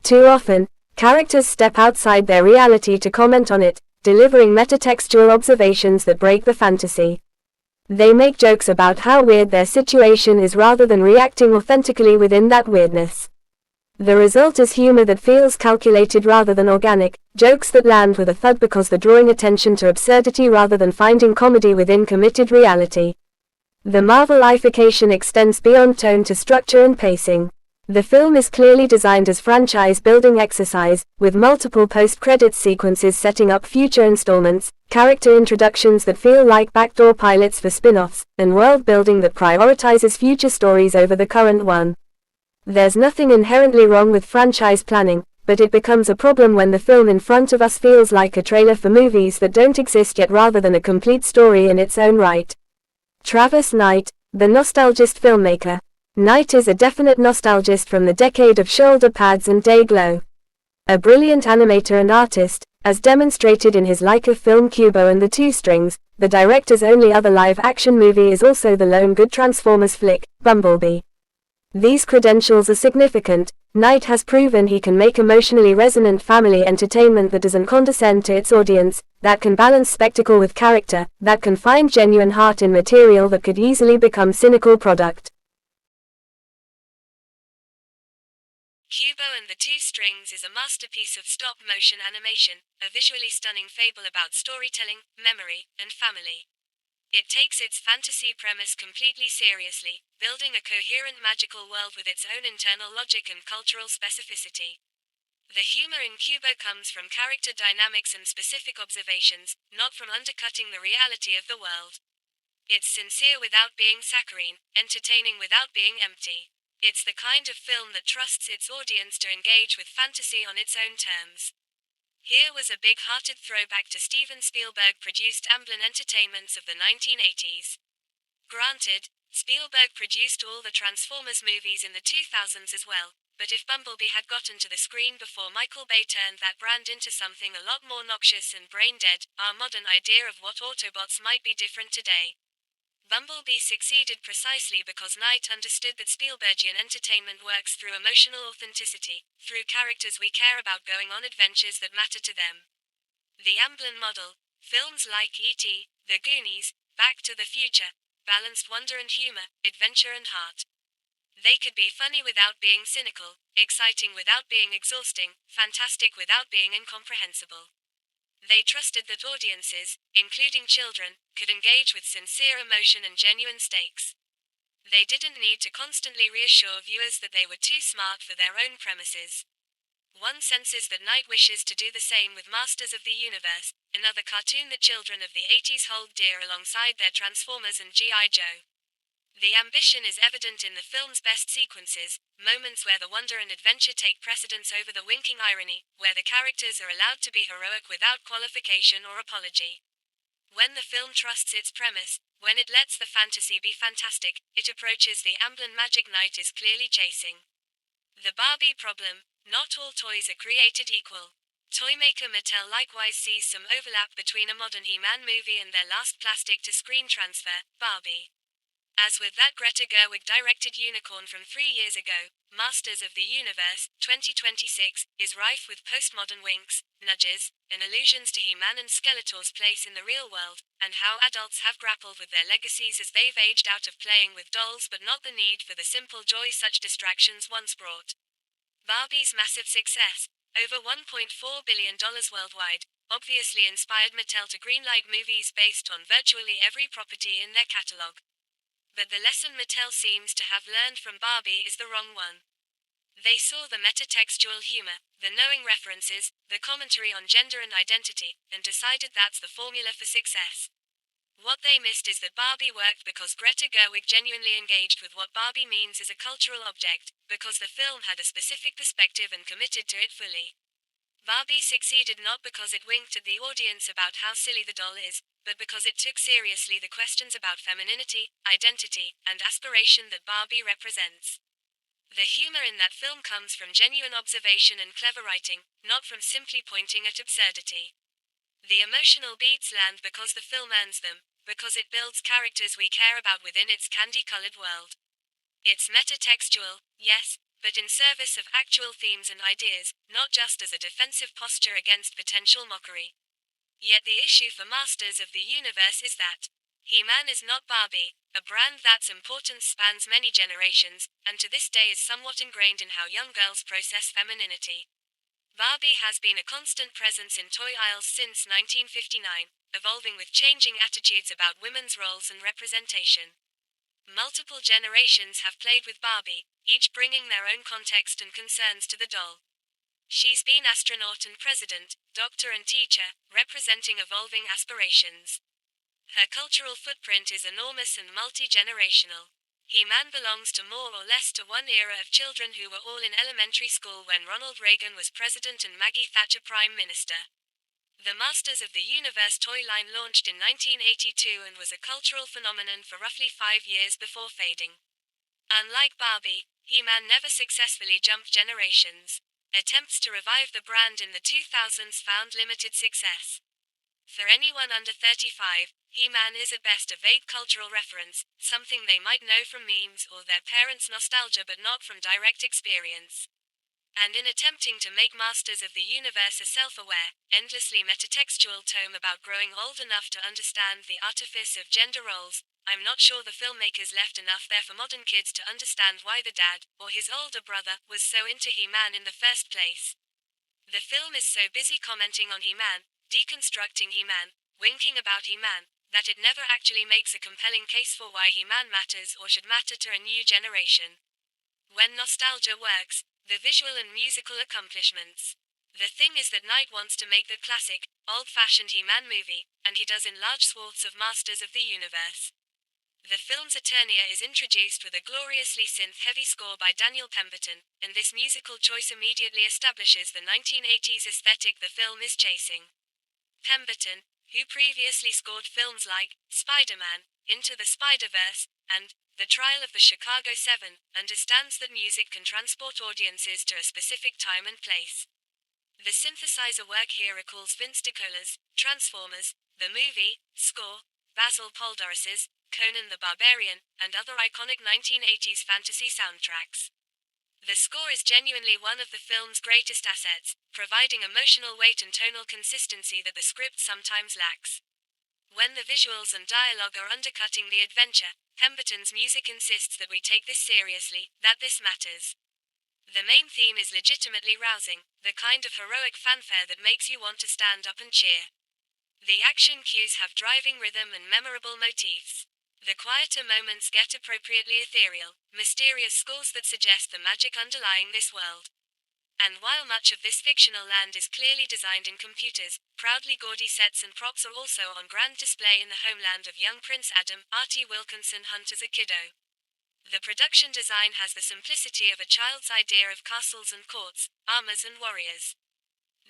Too often, characters step outside their reality to comment on it, delivering metatextual observations that break the fantasy. They make jokes about how weird their situation is rather than reacting authentically within that weirdness. The result is humor that feels calculated rather than organic, jokes that land with a thud because they're drawing attention to absurdity rather than finding comedy within committed reality. The Marvel-ification extends beyond tone to structure and pacing. The film is clearly designed as franchise-building exercise, with multiple post-credits sequences setting up future installments, character introductions that feel like backdoor pilots for spin-offs, and world-building that prioritizes future stories over the current one. There's nothing inherently wrong with franchise planning, but it becomes a problem when the film in front of us feels like a trailer for movies that don't exist yet rather than a complete story in its own right. Travis Knight, the nostalgist filmmaker. Knight is a definite nostalgist from the decade of shoulder pads and day glow. A brilliant animator and artist, as demonstrated in his Leica film Kubo and the Two Strings, the director's only other live-action movie is also the lone good Transformers flick, Bumblebee. These credentials are significant. Knight has proven he can make emotionally resonant family entertainment that doesn't condescend to its audience, that can balance spectacle with character, that can find genuine heart in material that could easily become cynical product. Kubo and the Two Strings is a masterpiece of stop-motion animation, a visually stunning fable about storytelling, memory, and family. It takes its fantasy premise completely seriously, building a coherent magical world with its own internal logic and cultural specificity. The humor in Kubo comes from character dynamics and specific observations, not from undercutting the reality of the world. It's sincere without being saccharine, entertaining without being empty. It's the kind of film that trusts its audience to engage with fantasy on its own terms. Here was a big-hearted throwback to Steven Spielberg-produced Amblin Entertainments of the 1980s. Granted, Spielberg produced all the Transformers movies in the 2000s as well, but if Bumblebee had gotten to the screen before Michael Bay turned that brand into something a lot more noxious and brain-dead, our modern idea of what Autobots might be different today. Bumblebee succeeded precisely because Knight understood that Spielbergian entertainment works through emotional authenticity, through characters we care about going on adventures that matter to them. The Amblin model, films like E.T., The Goonies, Back to the Future, balanced wonder and humor, adventure and heart. They could be funny without being cynical, exciting without being exhausting, fantastic without being incomprehensible. They trusted that audiences, including children, could engage with sincere emotion and genuine stakes. They didn't need to constantly reassure viewers that they were too smart for their own premises. One senses that Knight wishes to do the same with Masters of the Universe, another cartoon that children of the 80s hold dear alongside their Transformers and G.I. Joe. The ambition is evident in the film's best sequences, moments where the wonder and adventure take precedence over the winking irony, where the characters are allowed to be heroic without qualification or apology. When the film trusts its premise, when it lets the fantasy be fantastic, it approaches the Amblin magic Knight is clearly chasing. The Barbie problem: not all toys are created equal. Toymaker Mattel likewise sees some overlap between a modern He-Man movie and their last plastic-to-screen transfer, Barbie. As with that Greta Gerwig-directed unicorn from 3 years ago, Masters of the Universe, 2026, is rife with postmodern winks, nudges, and allusions to He-Man and Skeletor's place in the real world, and how adults have grappled with their legacies as they've aged out of playing with dolls but not the need for the simple joy such distractions once brought. Barbie's massive success, over $1.4 billion worldwide, obviously inspired Mattel to greenlight movies based on virtually every property in their catalog. But the lesson Mattel seems to have learned from Barbie is the wrong one. They saw the metatextual humor, the knowing references, the commentary on gender and identity, and decided that's the formula for success. What they missed is that Barbie worked because Greta Gerwig genuinely engaged with what Barbie means as a cultural object, because the film had a specific perspective and committed to it fully. Barbie succeeded not because it winked at the audience about how silly the doll is, but because it took seriously the questions about femininity, identity, and aspiration that Barbie represents. The humor in that film comes from genuine observation and clever writing, not from simply pointing at absurdity. The emotional beats land because the film earns them, because it builds characters we care about within its candy-colored world. It's metatextual, yes, but in service of actual themes and ideas, not just as a defensive posture against potential mockery. Yet the issue for Masters of the Universe is that He-Man is not Barbie, a brand that's importance spans many generations, and to this day is somewhat ingrained in how young girls process femininity. Barbie has been a constant presence in toy aisles since 1959, evolving with changing attitudes about women's roles and representation. Multiple generations have played with Barbie, each bringing their own context and concerns to the doll. She's been astronaut and president, doctor and teacher, representing evolving aspirations. Her cultural footprint is enormous and multi-generational. He-Man belongs to more or less to one era of children who were all in elementary school when Ronald Reagan was president and Maggie Thatcher prime minister. The Masters of the Universe toy line launched in 1982 and was a cultural phenomenon for roughly 5 years before fading. Unlike Barbie, He-Man never successfully jumped generations. Attempts to revive the brand in the 2000s found limited success. For anyone under 35, He-Man is at best a vague cultural reference, something they might know from memes or their parents' nostalgia but not from direct experience. And in attempting to make Masters of the Universe a self-aware, endlessly metatextual tome about growing old enough to understand the artifice of gender roles, I'm not sure the filmmakers left enough there for modern kids to understand why the dad, or his older brother, was so into He-Man in the first place. The film is so busy commenting on He-Man, deconstructing He-Man, winking about He-Man, that it never actually makes a compelling case for why He-Man matters or should matter to a new generation. When nostalgia works, the visual and musical accomplishments. The thing is that Knight wants to make the classic, old-fashioned He-Man movie, and he does in large swaths of Masters of the Universe. The film's Eternia is introduced with a gloriously synth-heavy score by Daniel Pemberton, and this musical choice immediately establishes the 1980s aesthetic the film is chasing. Pemberton, who previously scored films like Spider-Man, Into the Spider-Verse, and The Trial of the Chicago 7, understands that music can transport audiences to a specific time and place. The synthesizer work here recalls Vince DiCola's Transformers, the movie, score, Basil Poldaros's Conan the Barbarian, and other iconic 1980s fantasy soundtracks. The score is genuinely one of the film's greatest assets, providing emotional weight and tonal consistency that the script sometimes lacks. When the visuals and dialogue are undercutting the adventure, Pemberton's music insists that we take this seriously, that this matters. The main theme is legitimately rousing, the kind of heroic fanfare that makes you want to stand up and cheer. The action cues have driving rhythm and memorable motifs. The quieter moments get appropriately ethereal, mysterious scores that suggest the magic underlying this world. And while much of this fictional land is clearly designed in computers, proudly gaudy sets and props are also on grand display in the homeland of young Prince Adam. Artie Wilkinson hunt as a kiddo. The production design has the simplicity of a child's idea of castles and courts, armors and warriors.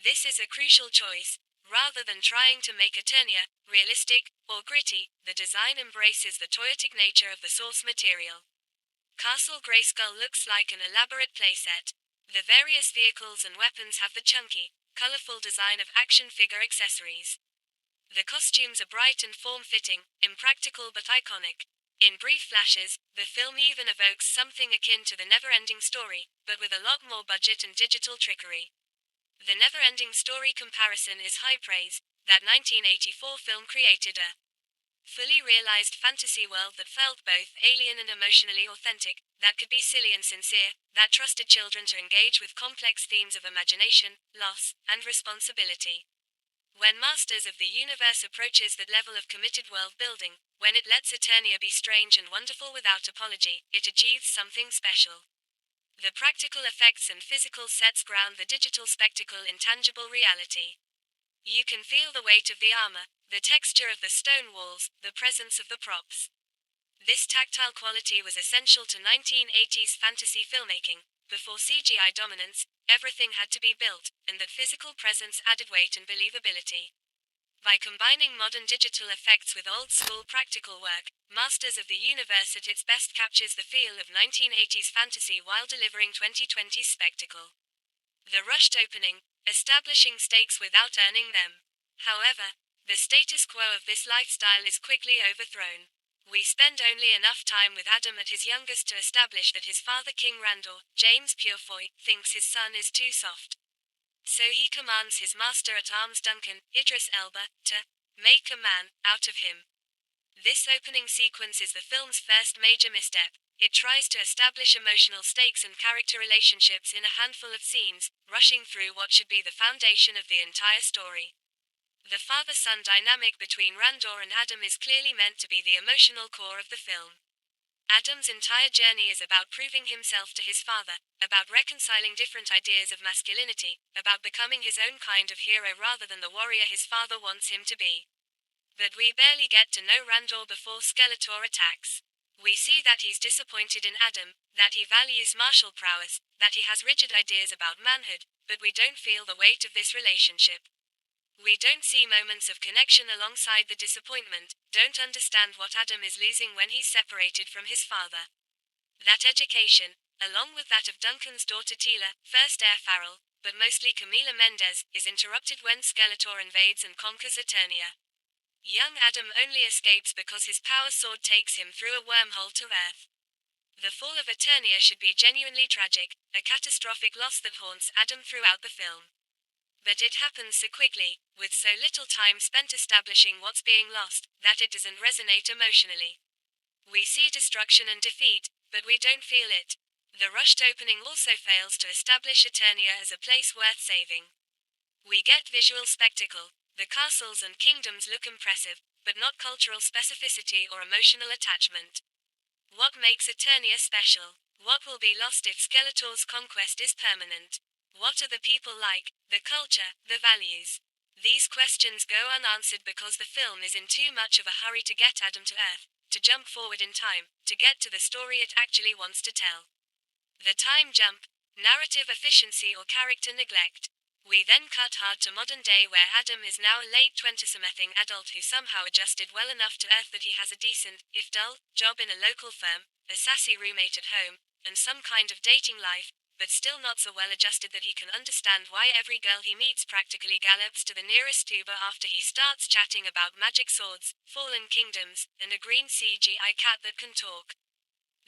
This is a crucial choice. Rather than trying to make Eternia realistic or gritty, the design embraces the toyetic nature of the source material. Castle Grayskull looks like an elaborate playset. The various vehicles and weapons have the chunky, colorful design of action figure accessories. The costumes are bright and form-fitting, impractical but iconic. In brief flashes, the film even evokes something akin to the Never-Ending Story, but with a lot more budget and digital trickery. The Never-Ending Story comparison is high praise. That 1984 film created a fully realized fantasy world that felt both alien and emotionally authentic, that could be silly and sincere, that trusted children to engage with complex themes of imagination, loss, and responsibility. When Masters of the Universe approaches that level of committed world building, when it lets Eternia be strange and wonderful without apology, it achieves something special. The practical effects and physical sets ground the digital spectacle in tangible reality. You can feel the weight of the armor, the texture of the stone walls, the presence of the props. This tactile quality was essential to 1980s fantasy filmmaking. Before CGI dominance, everything had to be built, and that physical presence added weight and believability. By combining modern digital effects with old-school practical work, Masters of the Universe at its best captures the feel of 1980s fantasy while delivering 2020's spectacle. The rushed opening, establishing stakes without earning them. However, the status quo of this lifestyle is quickly overthrown. We spend only enough time with Adam at his youngest to establish that his father King Randor, James Purefoy, thinks his son is too soft. So he commands his master-at-arms Duncan, Idris Elba, to make a man out of him. This opening sequence is the film's first major misstep. It tries to establish emotional stakes and character relationships in a handful of scenes, rushing through what should be the foundation of the entire story. The father-son dynamic between Randor and Adam is clearly meant to be the emotional core of the film. Adam's entire journey is about proving himself to his father, about reconciling different ideas of masculinity, about becoming his own kind of hero rather than the warrior his father wants him to be. But we barely get to know Randor before Skeletor attacks. We see that he's disappointed in Adam, that he values martial prowess, that he has rigid ideas about manhood, but we don't feel the weight of this relationship. We don't see moments of connection alongside the disappointment, don't understand what Adam is losing when he's separated from his father. That education, along with that of Duncan's daughter Tila, first heir Farrell, but mostly Camila Mendez, is interrupted when Skeletor invades and conquers Eternia. Young Adam only escapes because his power sword takes him through a wormhole to Earth. The fall of Eternia should be genuinely tragic, a catastrophic loss that haunts Adam throughout the film. But it happens so quickly, with so little time spent establishing what's being lost, that it doesn't resonate emotionally. We see destruction and defeat, but we don't feel it. The rushed opening also fails to establish Eternia as a place worth saving. We get visual spectacle. The castles and kingdoms look impressive, but not cultural specificity or emotional attachment. What makes Eternia special? What will be lost if Skeletor's conquest is permanent? What are the people like, the culture, the values? These questions go unanswered because the film is in too much of a hurry to get Adam to Earth, to jump forward in time, to get to the story it actually wants to tell. The time jump, narrative efficiency or character neglect. We then cut hard to modern day where Adam is now a late 20-something adult who somehow adjusted well enough to Earth that he has a decent, if dull, job in a local firm, a sassy roommate at home, and some kind of dating life, but still not so well adjusted that he can understand why every girl he meets practically gallops to the nearest tuba after he starts chatting about magic swords, fallen kingdoms, and a green CGI cat that can talk.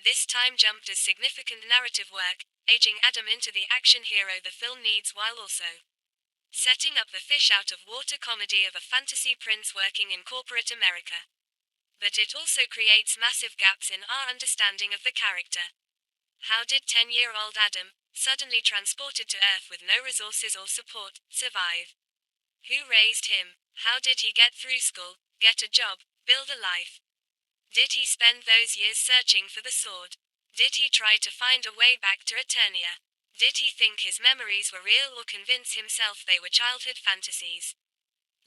This time jump does significant narrative work, aging Adam into the action hero the film needs while also setting up the fish-out-of-water comedy of a fantasy prince working in corporate America. But it also creates massive gaps in our understanding of the character. How did 10-year-old Adam, suddenly transported to Earth with no resources or support, survive? Who raised him? How did he get through school, get a job, build a life? Did he spend those years searching for the sword? Did he try to find a way back to Eternia? Did he think his memories were real or convince himself they were childhood fantasies?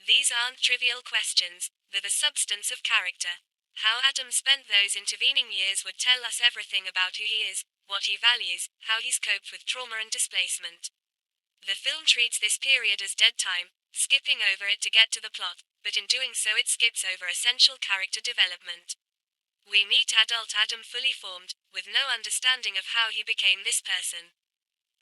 These aren't trivial questions, they're the substance of character. How Adam spent those intervening years would tell us everything about who he is, what he values, how he's coped with trauma and displacement. The film treats this period as dead time, skipping over it to get to the plot, but in doing so it skips over essential character development. We meet adult Adam fully formed, with no understanding of how he became this person.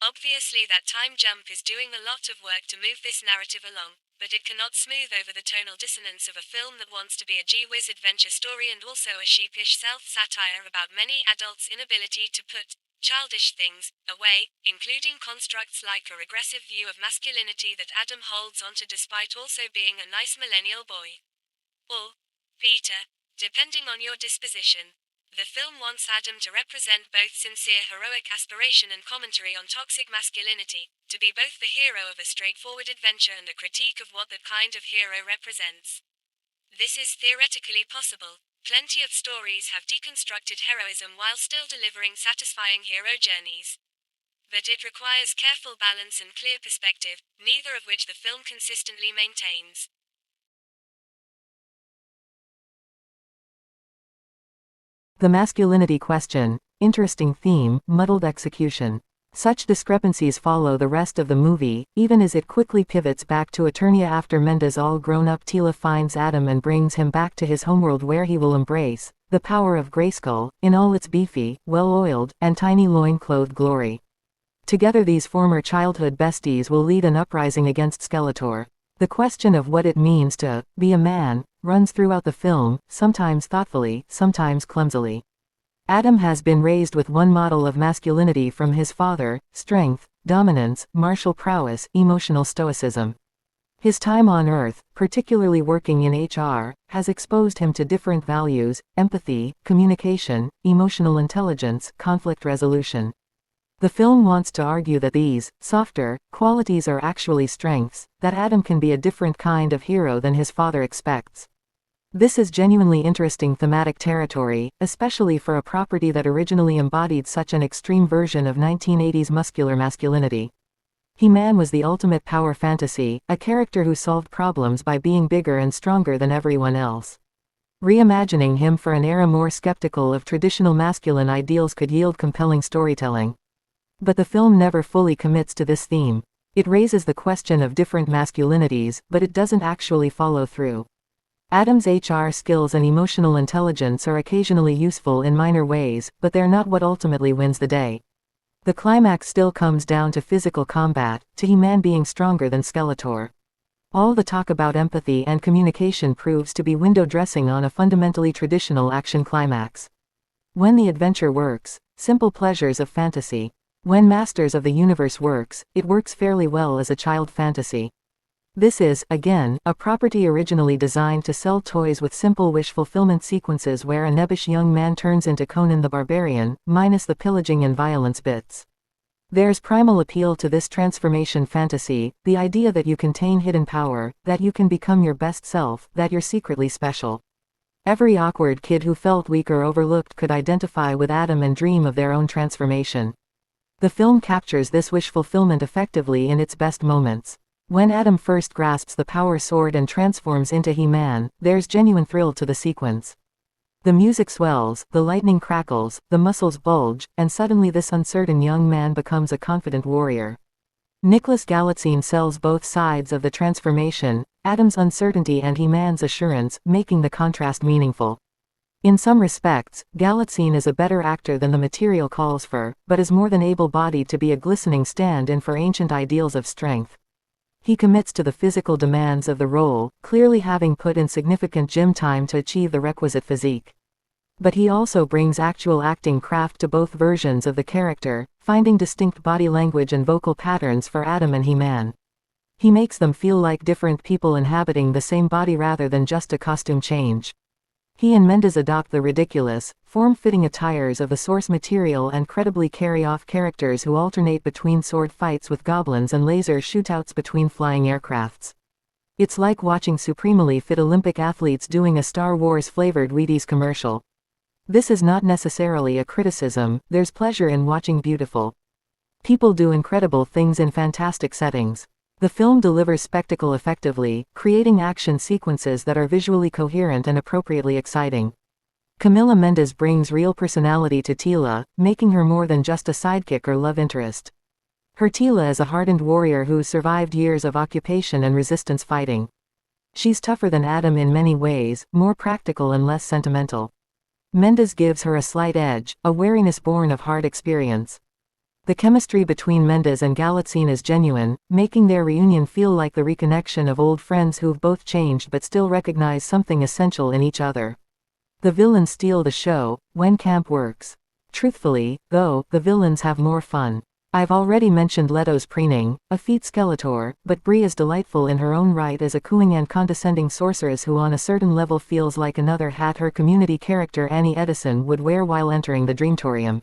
Obviously that time jump is doing a lot of work to move this narrative along, but it cannot smooth over the tonal dissonance of a film that wants to be a gee-whiz adventure story and also a sheepish self-satire about many adults' inability to put childish things away, including constructs like a regressive view of masculinity that Adam holds onto despite also being a nice millennial boy. Or Peter, depending on your disposition. The film wants Adam to represent both sincere heroic aspiration and commentary on toxic masculinity, to be both the hero of a straightforward adventure and a critique of what that kind of hero represents. This is theoretically possible. Plenty of stories have deconstructed heroism while still delivering satisfying hero journeys. But it requires careful balance and clear perspective, neither of which the film consistently maintains. The masculinity question, interesting theme, muddled execution. Such discrepancies follow the rest of the movie, even as it quickly pivots back to Eternia after Menda's all-grown-up Tila finds Adam and brings him back to his homeworld where he will embrace the power of Grayskull, in all its beefy, well-oiled, and tiny loin-clothed glory. Together these former childhood besties will lead an uprising against Skeletor. The question of what it means to be a man runs throughout the film, sometimes thoughtfully, sometimes clumsily. Adam has been raised with one model of masculinity from his father: strength, dominance, martial prowess, emotional stoicism. His time on Earth, particularly working in HR, has exposed him to different values: empathy, communication, emotional intelligence, conflict resolution. The film wants to argue that these softer qualities are actually strengths, that Adam can be a different kind of hero than his father expects. This is genuinely interesting thematic territory, especially for a property that originally embodied such an extreme version of 1980s muscular masculinity. He-Man was the ultimate power fantasy, a character who solved problems by being bigger and stronger than everyone else. Reimagining him for an era more skeptical of traditional masculine ideals could yield compelling storytelling. But the film never fully commits to this theme. It raises the question of different masculinities, but it doesn't actually follow through. Adam's HR skills and emotional intelligence are occasionally useful in minor ways, but they're not what ultimately wins the day. The climax still comes down to physical combat, to He-Man being stronger than Skeletor. All the talk about empathy and communication proves to be window dressing on a fundamentally traditional action climax. When the adventure works, Simple pleasures of fantasy. When Masters of the Universe works, it works fairly well as a child fantasy. This is, again, a property originally designed to sell toys with simple wish fulfillment sequences where a nebbish young man turns into Conan the Barbarian, minus the pillaging and violence bits. There's primal appeal to this transformation fantasy, the idea that you contain hidden power, that you can become your best self, that you're secretly special. Every awkward kid who felt weak or overlooked could identify with Adam and dream of their own transformation. The film captures this wish fulfillment effectively in its best moments. When Adam first grasps the power sword and transforms into He-Man, there's genuine thrill to the sequence. The music swells, the lightning crackles, the muscles bulge, and suddenly this uncertain young man becomes a confident warrior. Nicholas Galitzine sells both sides of the transformation, Adam's uncertainty and He-Man's assurance, making the contrast meaningful. In some respects, Galitzine is a better actor than the material calls for, but is more than able-bodied to be a glistening stand-in for ancient ideals of strength. He commits to the physical demands of the role, clearly having put in significant gym time to achieve the requisite physique. But he also brings actual acting craft to both versions of the character, finding distinct body language and vocal patterns for Adam and He-Man. He makes them feel like different people inhabiting the same body rather than just a costume change. He and Mendes adopt the ridiculous, form-fitting attires of the source material and credibly carry off characters who alternate between sword fights with goblins and laser shootouts between flying aircrafts. It's like watching supremely fit Olympic athletes doing a Star Wars-flavored Wheaties commercial. This is not necessarily a criticism, there's pleasure in watching beautiful people do incredible things in fantastic settings. The film delivers spectacle effectively, creating action sequences that are visually coherent and appropriately exciting. Camila Mendes brings real personality to Teela, making her more than just a sidekick or love interest. Her Teela is a hardened warrior who's survived years of occupation and resistance fighting. She's tougher than Adam in many ways, more practical and less sentimental. Mendes gives her a slight edge, a wariness born of hard experience. The chemistry between Mendes and Galitzine is genuine, making their reunion feel like the reconnection of old friends who've both changed but still recognize something essential in each other. The villains steal the show, when camp works. Truthfully, though, the villains have more fun. I've already mentioned Leto's preening, a feat Skeletor, but Bree is delightful in her own right as a cooing and condescending sorceress who on a certain level feels like another hat her community character Annie Edison would wear while entering the Dreamtorium.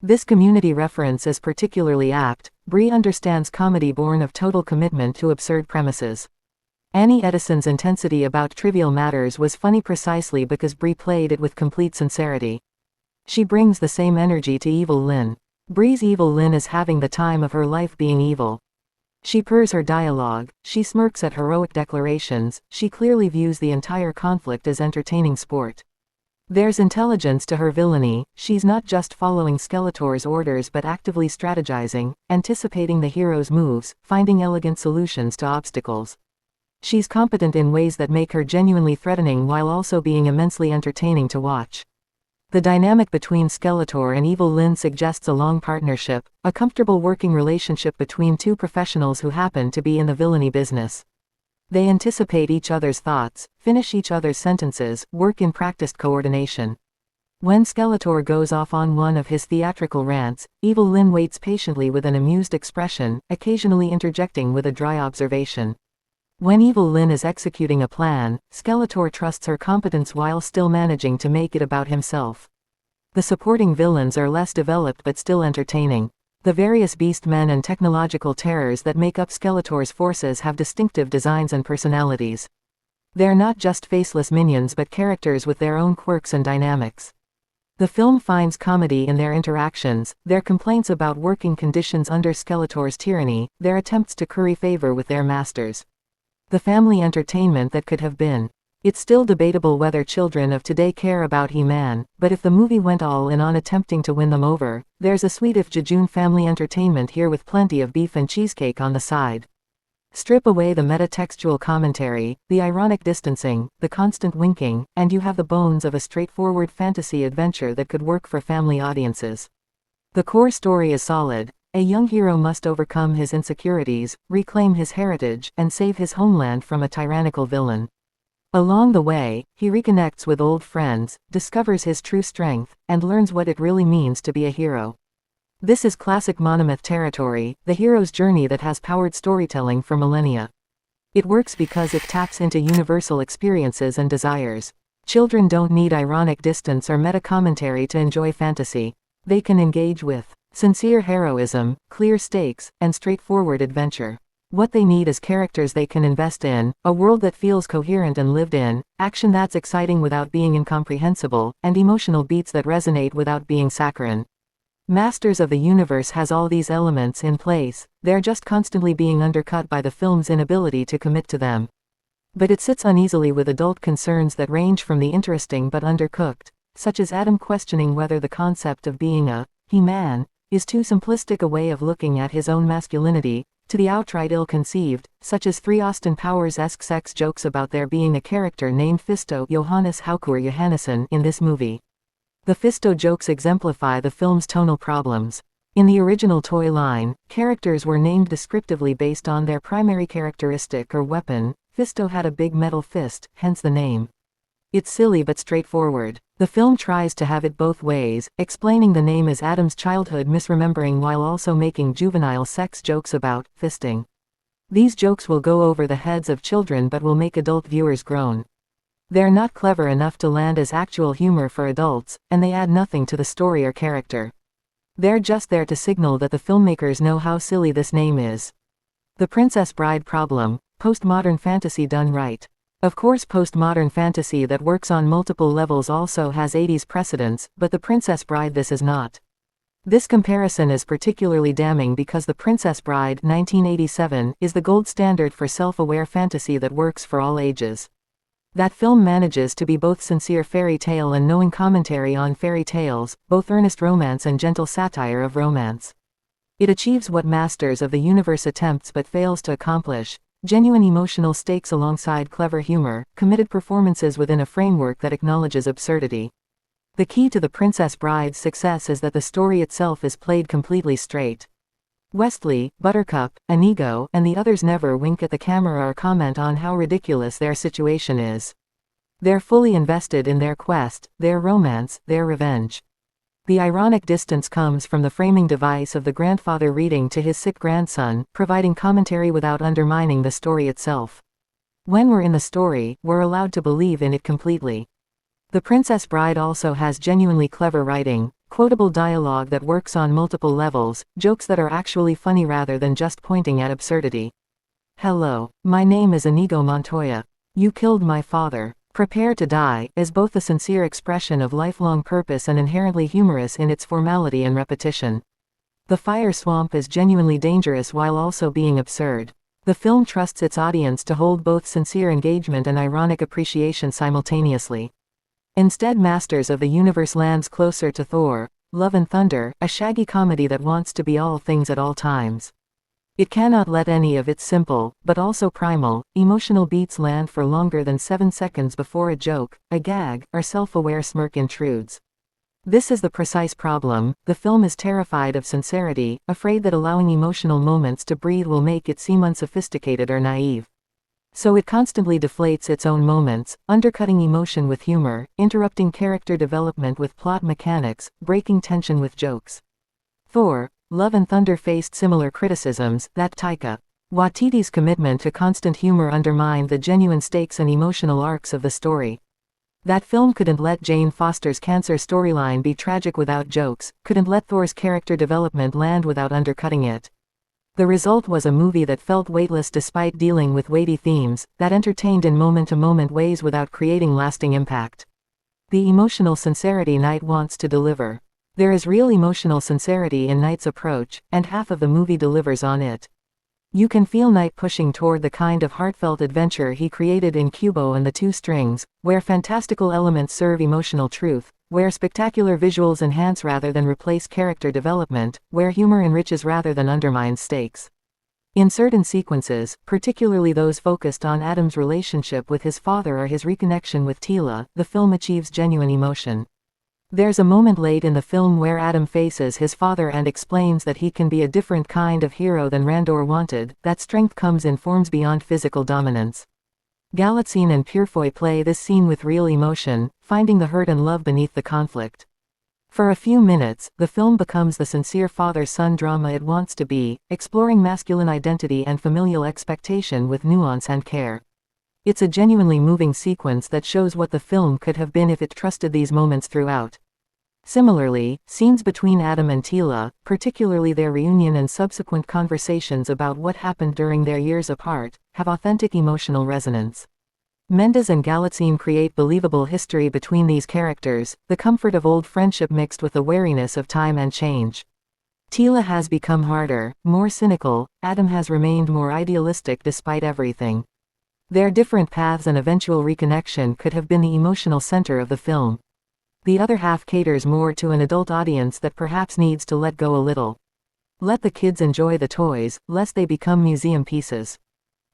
This community reference is particularly apt. Bree understands comedy born of total commitment to absurd premises. Annie Edison's intensity about trivial matters was funny precisely because Bree played it with complete sincerity. She brings the same energy to Evil Lynn. Bree's Evil Lynn is having the time of her life being evil. She purrs her dialogue, she smirks at heroic declarations, she clearly views the entire conflict as entertaining sport. There's intelligence to her villainy, she's not just following Skeletor's orders but actively strategizing, anticipating the hero's moves, finding elegant solutions to obstacles. She's competent in ways that make her genuinely threatening while also being immensely entertaining to watch. The dynamic between Skeletor and Evil Lynn suggests a long partnership, a comfortable working relationship between two professionals who happen to be in the villainy business. They anticipate each other's thoughts, finish each other's sentences, work in practiced coordination. When Skeletor goes off on one of his theatrical rants, Evil Lynn waits patiently with an amused expression, occasionally interjecting with a dry observation. When Evil Lynn is executing a plan, Skeletor trusts her competence while still managing to make it about himself. The supporting villains are less developed but still entertaining. The various beastmen and technological terrors that make up Skeletor's forces have distinctive designs and personalities. They're not just faceless minions but characters with their own quirks and dynamics. The film finds comedy in their interactions, their complaints about working conditions under Skeletor's tyranny, their attempts to curry favor with their masters. The family entertainment that could have been. It's still debatable whether children of today care about He-Man, but if the movie went all in on attempting to win them over, there's a sweet if jejune family entertainment here with plenty of beef and cheesecake on the side. Strip away the meta-textual commentary, the ironic distancing, the constant winking, and you have the bones of a straightforward fantasy adventure that could work for family audiences. The core story is solid. A young hero must overcome his insecurities, reclaim his heritage, and save his homeland from a tyrannical villain. Along the way, he reconnects with old friends, discovers his true strength, and learns what it really means to be a hero. This is classic monomyth territory, the hero's journey that has powered storytelling for millennia. It works because it taps into universal experiences and desires. Children don't need ironic distance or meta-commentary to enjoy fantasy. They can engage with sincere heroism, clear stakes, and straightforward adventure. What they need is characters they can invest in, a world that feels coherent and lived in, action that's exciting without being incomprehensible, and emotional beats that resonate without being saccharine. Masters of the Universe has all these elements in place, they're just constantly being undercut by the film's inability to commit to them. But it sits uneasily with adult concerns that range from the interesting but undercooked, such as Adam questioning whether the concept of being a he-man is too simplistic a way of looking at his own masculinity, to the outright ill-conceived, such as 3 Austin Powers-esque sex jokes about there being a character named Fisto Johannes Haukur Johannesson in this movie. The Fisto jokes exemplify the film's tonal problems. In the original toy line, characters were named descriptively based on their primary characteristic or weapon. Fisto had a big metal fist, hence the name. It's silly but straightforward. The film tries to have it both ways, explaining the name as Adam's childhood misremembering while also making juvenile sex jokes about fisting. These jokes will go over the heads of children but will make adult viewers groan. They're not clever enough to land as actual humor for adults, and they add nothing to the story or character. They're just there to signal that the filmmakers know how silly this name is. The Princess Bride problem, postmodern fantasy done right. Of course, postmodern fantasy that works on multiple levels also has 80s precedents, but The Princess Bride this is not. This comparison is particularly damning because The Princess Bride 1987 is the gold standard for self-aware fantasy that works for all ages. That film manages to be both sincere fairy tale and knowing commentary on fairy tales, both earnest romance and gentle satire of romance. It achieves what Masters of the Universe attempts but fails to accomplish: genuine emotional stakes alongside clever humor, committed performances within a framework that acknowledges absurdity. The key to The Princess Bride's success is that the story itself is played completely straight. Wesley, Buttercup, Inigo, and the others never wink at the camera or comment on how ridiculous their situation is. They're fully invested in their quest, their romance, their revenge. The ironic distance comes from the framing device of the grandfather reading to his sick grandson, providing commentary without undermining the story itself. When we're in the story, we're allowed to believe in it completely. The Princess Bride also has genuinely clever writing, quotable dialogue that works on multiple levels, jokes that are actually funny rather than just pointing at absurdity. "Hello, my name is Inigo Montoya. You killed my father. Prepare to die" is both a sincere expression of lifelong purpose and inherently humorous in its formality and repetition. The fire swamp is genuinely dangerous while also being absurd. The film trusts its audience to hold both sincere engagement and ironic appreciation simultaneously. Instead, Masters of the Universe lands closer to Thor, Love and Thunder, a shaggy comedy that wants to be all things at all times. It cannot let any of its simple, but also primal, emotional beats land for longer than 7 seconds before a joke, a gag, or self-aware smirk intrudes. This is the precise problem. The film is terrified of sincerity, afraid that allowing emotional moments to breathe will make it seem unsophisticated or naive. So it constantly deflates its own moments, undercutting emotion with humor, interrupting character development with plot mechanics, breaking tension with jokes. Thor, Love and Thunder faced similar criticisms, that Taika Waititi's commitment to constant humor undermined the genuine stakes and emotional arcs of the story. That film couldn't let Jane Foster's cancer storyline be tragic without jokes, couldn't let Thor's character development land without undercutting it. The result was a movie that felt weightless despite dealing with weighty themes, that entertained in moment-to-moment ways without creating lasting impact. The emotional sincerity Knight wants to deliver. There is real emotional sincerity in Knight's approach, and half of the movie delivers on it. You can feel Knight pushing toward the kind of heartfelt adventure he created in Kubo and the Two Strings, where fantastical elements serve emotional truth, where spectacular visuals enhance rather than replace character development, where humor enriches rather than undermines stakes. In certain sequences, particularly those focused on Adam's relationship with his father or his reconnection with Tila, the film achieves genuine emotion. There's a moment late in the film where Adam faces his father and explains that he can be a different kind of hero than Randor wanted, that strength comes in forms beyond physical dominance. Galitzine and Purefoy play this scene with real emotion, finding the hurt and love beneath the conflict. For a few minutes, the film becomes the sincere father-son drama it wants to be, exploring masculine identity and familial expectation with nuance and care. It's a genuinely moving sequence that shows what the film could have been if it trusted these moments throughout. Similarly, scenes between Adam and Tila, particularly their reunion and subsequent conversations about what happened during their years apart, have authentic emotional resonance. Mendes and Galitzine create believable history between these characters, the comfort of old friendship mixed with the wariness of time and change. Tila has become harder, more cynical, Adam has remained more idealistic despite everything. Their different paths and eventual reconnection could have been the emotional center of the film. The other half caters more to an adult audience that perhaps needs to let go a little. Let the kids enjoy the toys, lest they become museum pieces.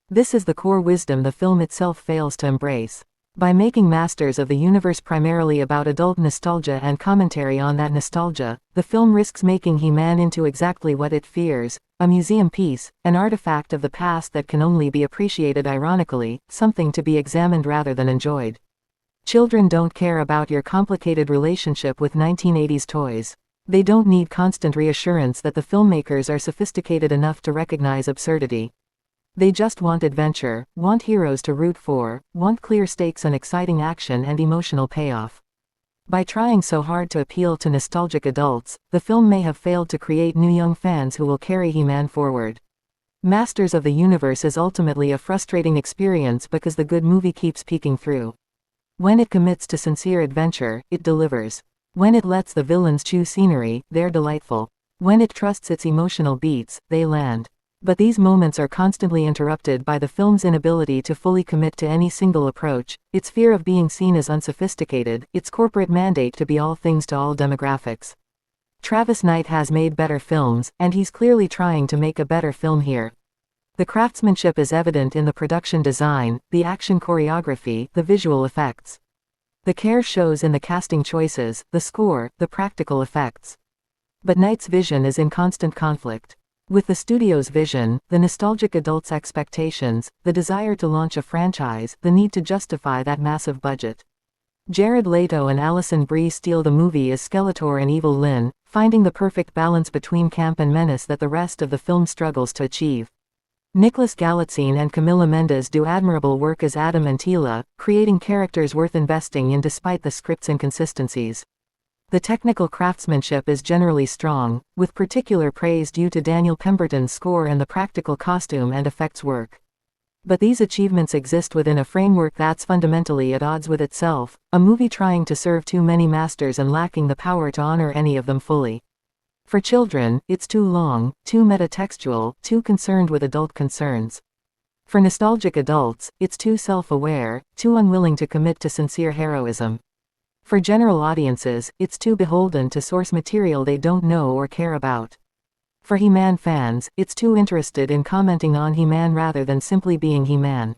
This is the core wisdom the film itself fails to embrace. By making Masters of the Universe primarily about adult nostalgia and commentary on that nostalgia, the film risks making He-Man into exactly what it fears, a museum piece, an artifact of the past that can only be appreciated ironically, something to be examined rather than enjoyed. Children don't care about your complicated relationship with 1980s toys. They don't need constant reassurance that the filmmakers are sophisticated enough to recognize absurdity. They just want adventure, want heroes to root for, want clear stakes and exciting action and emotional payoff. By trying so hard to appeal to nostalgic adults, the film may have failed to create new young fans who will carry He-Man forward. Masters of the Universe is ultimately a frustrating experience because the good movie keeps peeking through. When it commits to sincere adventure, it delivers. When it lets the villains chew scenery, they're delightful. When it trusts its emotional beats, they land. But these moments are constantly interrupted by the film's inability to fully commit to any single approach, its fear of being seen as unsophisticated, its corporate mandate to be all things to all demographics. Travis Knight has made better films, and he's clearly trying to make a better film here. The craftsmanship is evident in the production design, the action choreography, the visual effects. The care shows in the casting choices, the score, the practical effects. But Knight's vision is in constant conflict. With the studio's vision, the nostalgic adults' expectations, the desire to launch a franchise, the need to justify that massive budget. Jared Leto and Alison Brie steal the movie as Skeletor and Evil Lyn, finding the perfect balance between camp and menace that the rest of the film struggles to achieve. Nicholas Galitzine and Camila Mendes do admirable work as Adam and Tila, creating characters worth investing in despite the script's inconsistencies. The technical craftsmanship is generally strong, with particular praise due to Daniel Pemberton's score and the practical costume and effects work. But these achievements exist within a framework that's fundamentally at odds with itself, a movie trying to serve too many masters and lacking the power to honor any of them fully. For children, it's too long, too metatextual, too concerned with adult concerns. For nostalgic adults, it's too self-aware, too unwilling to commit to sincere heroism. For general audiences, it's too beholden to source material they don't know or care about. For He-Man fans, it's too interested in commenting on He-Man rather than simply being He-Man.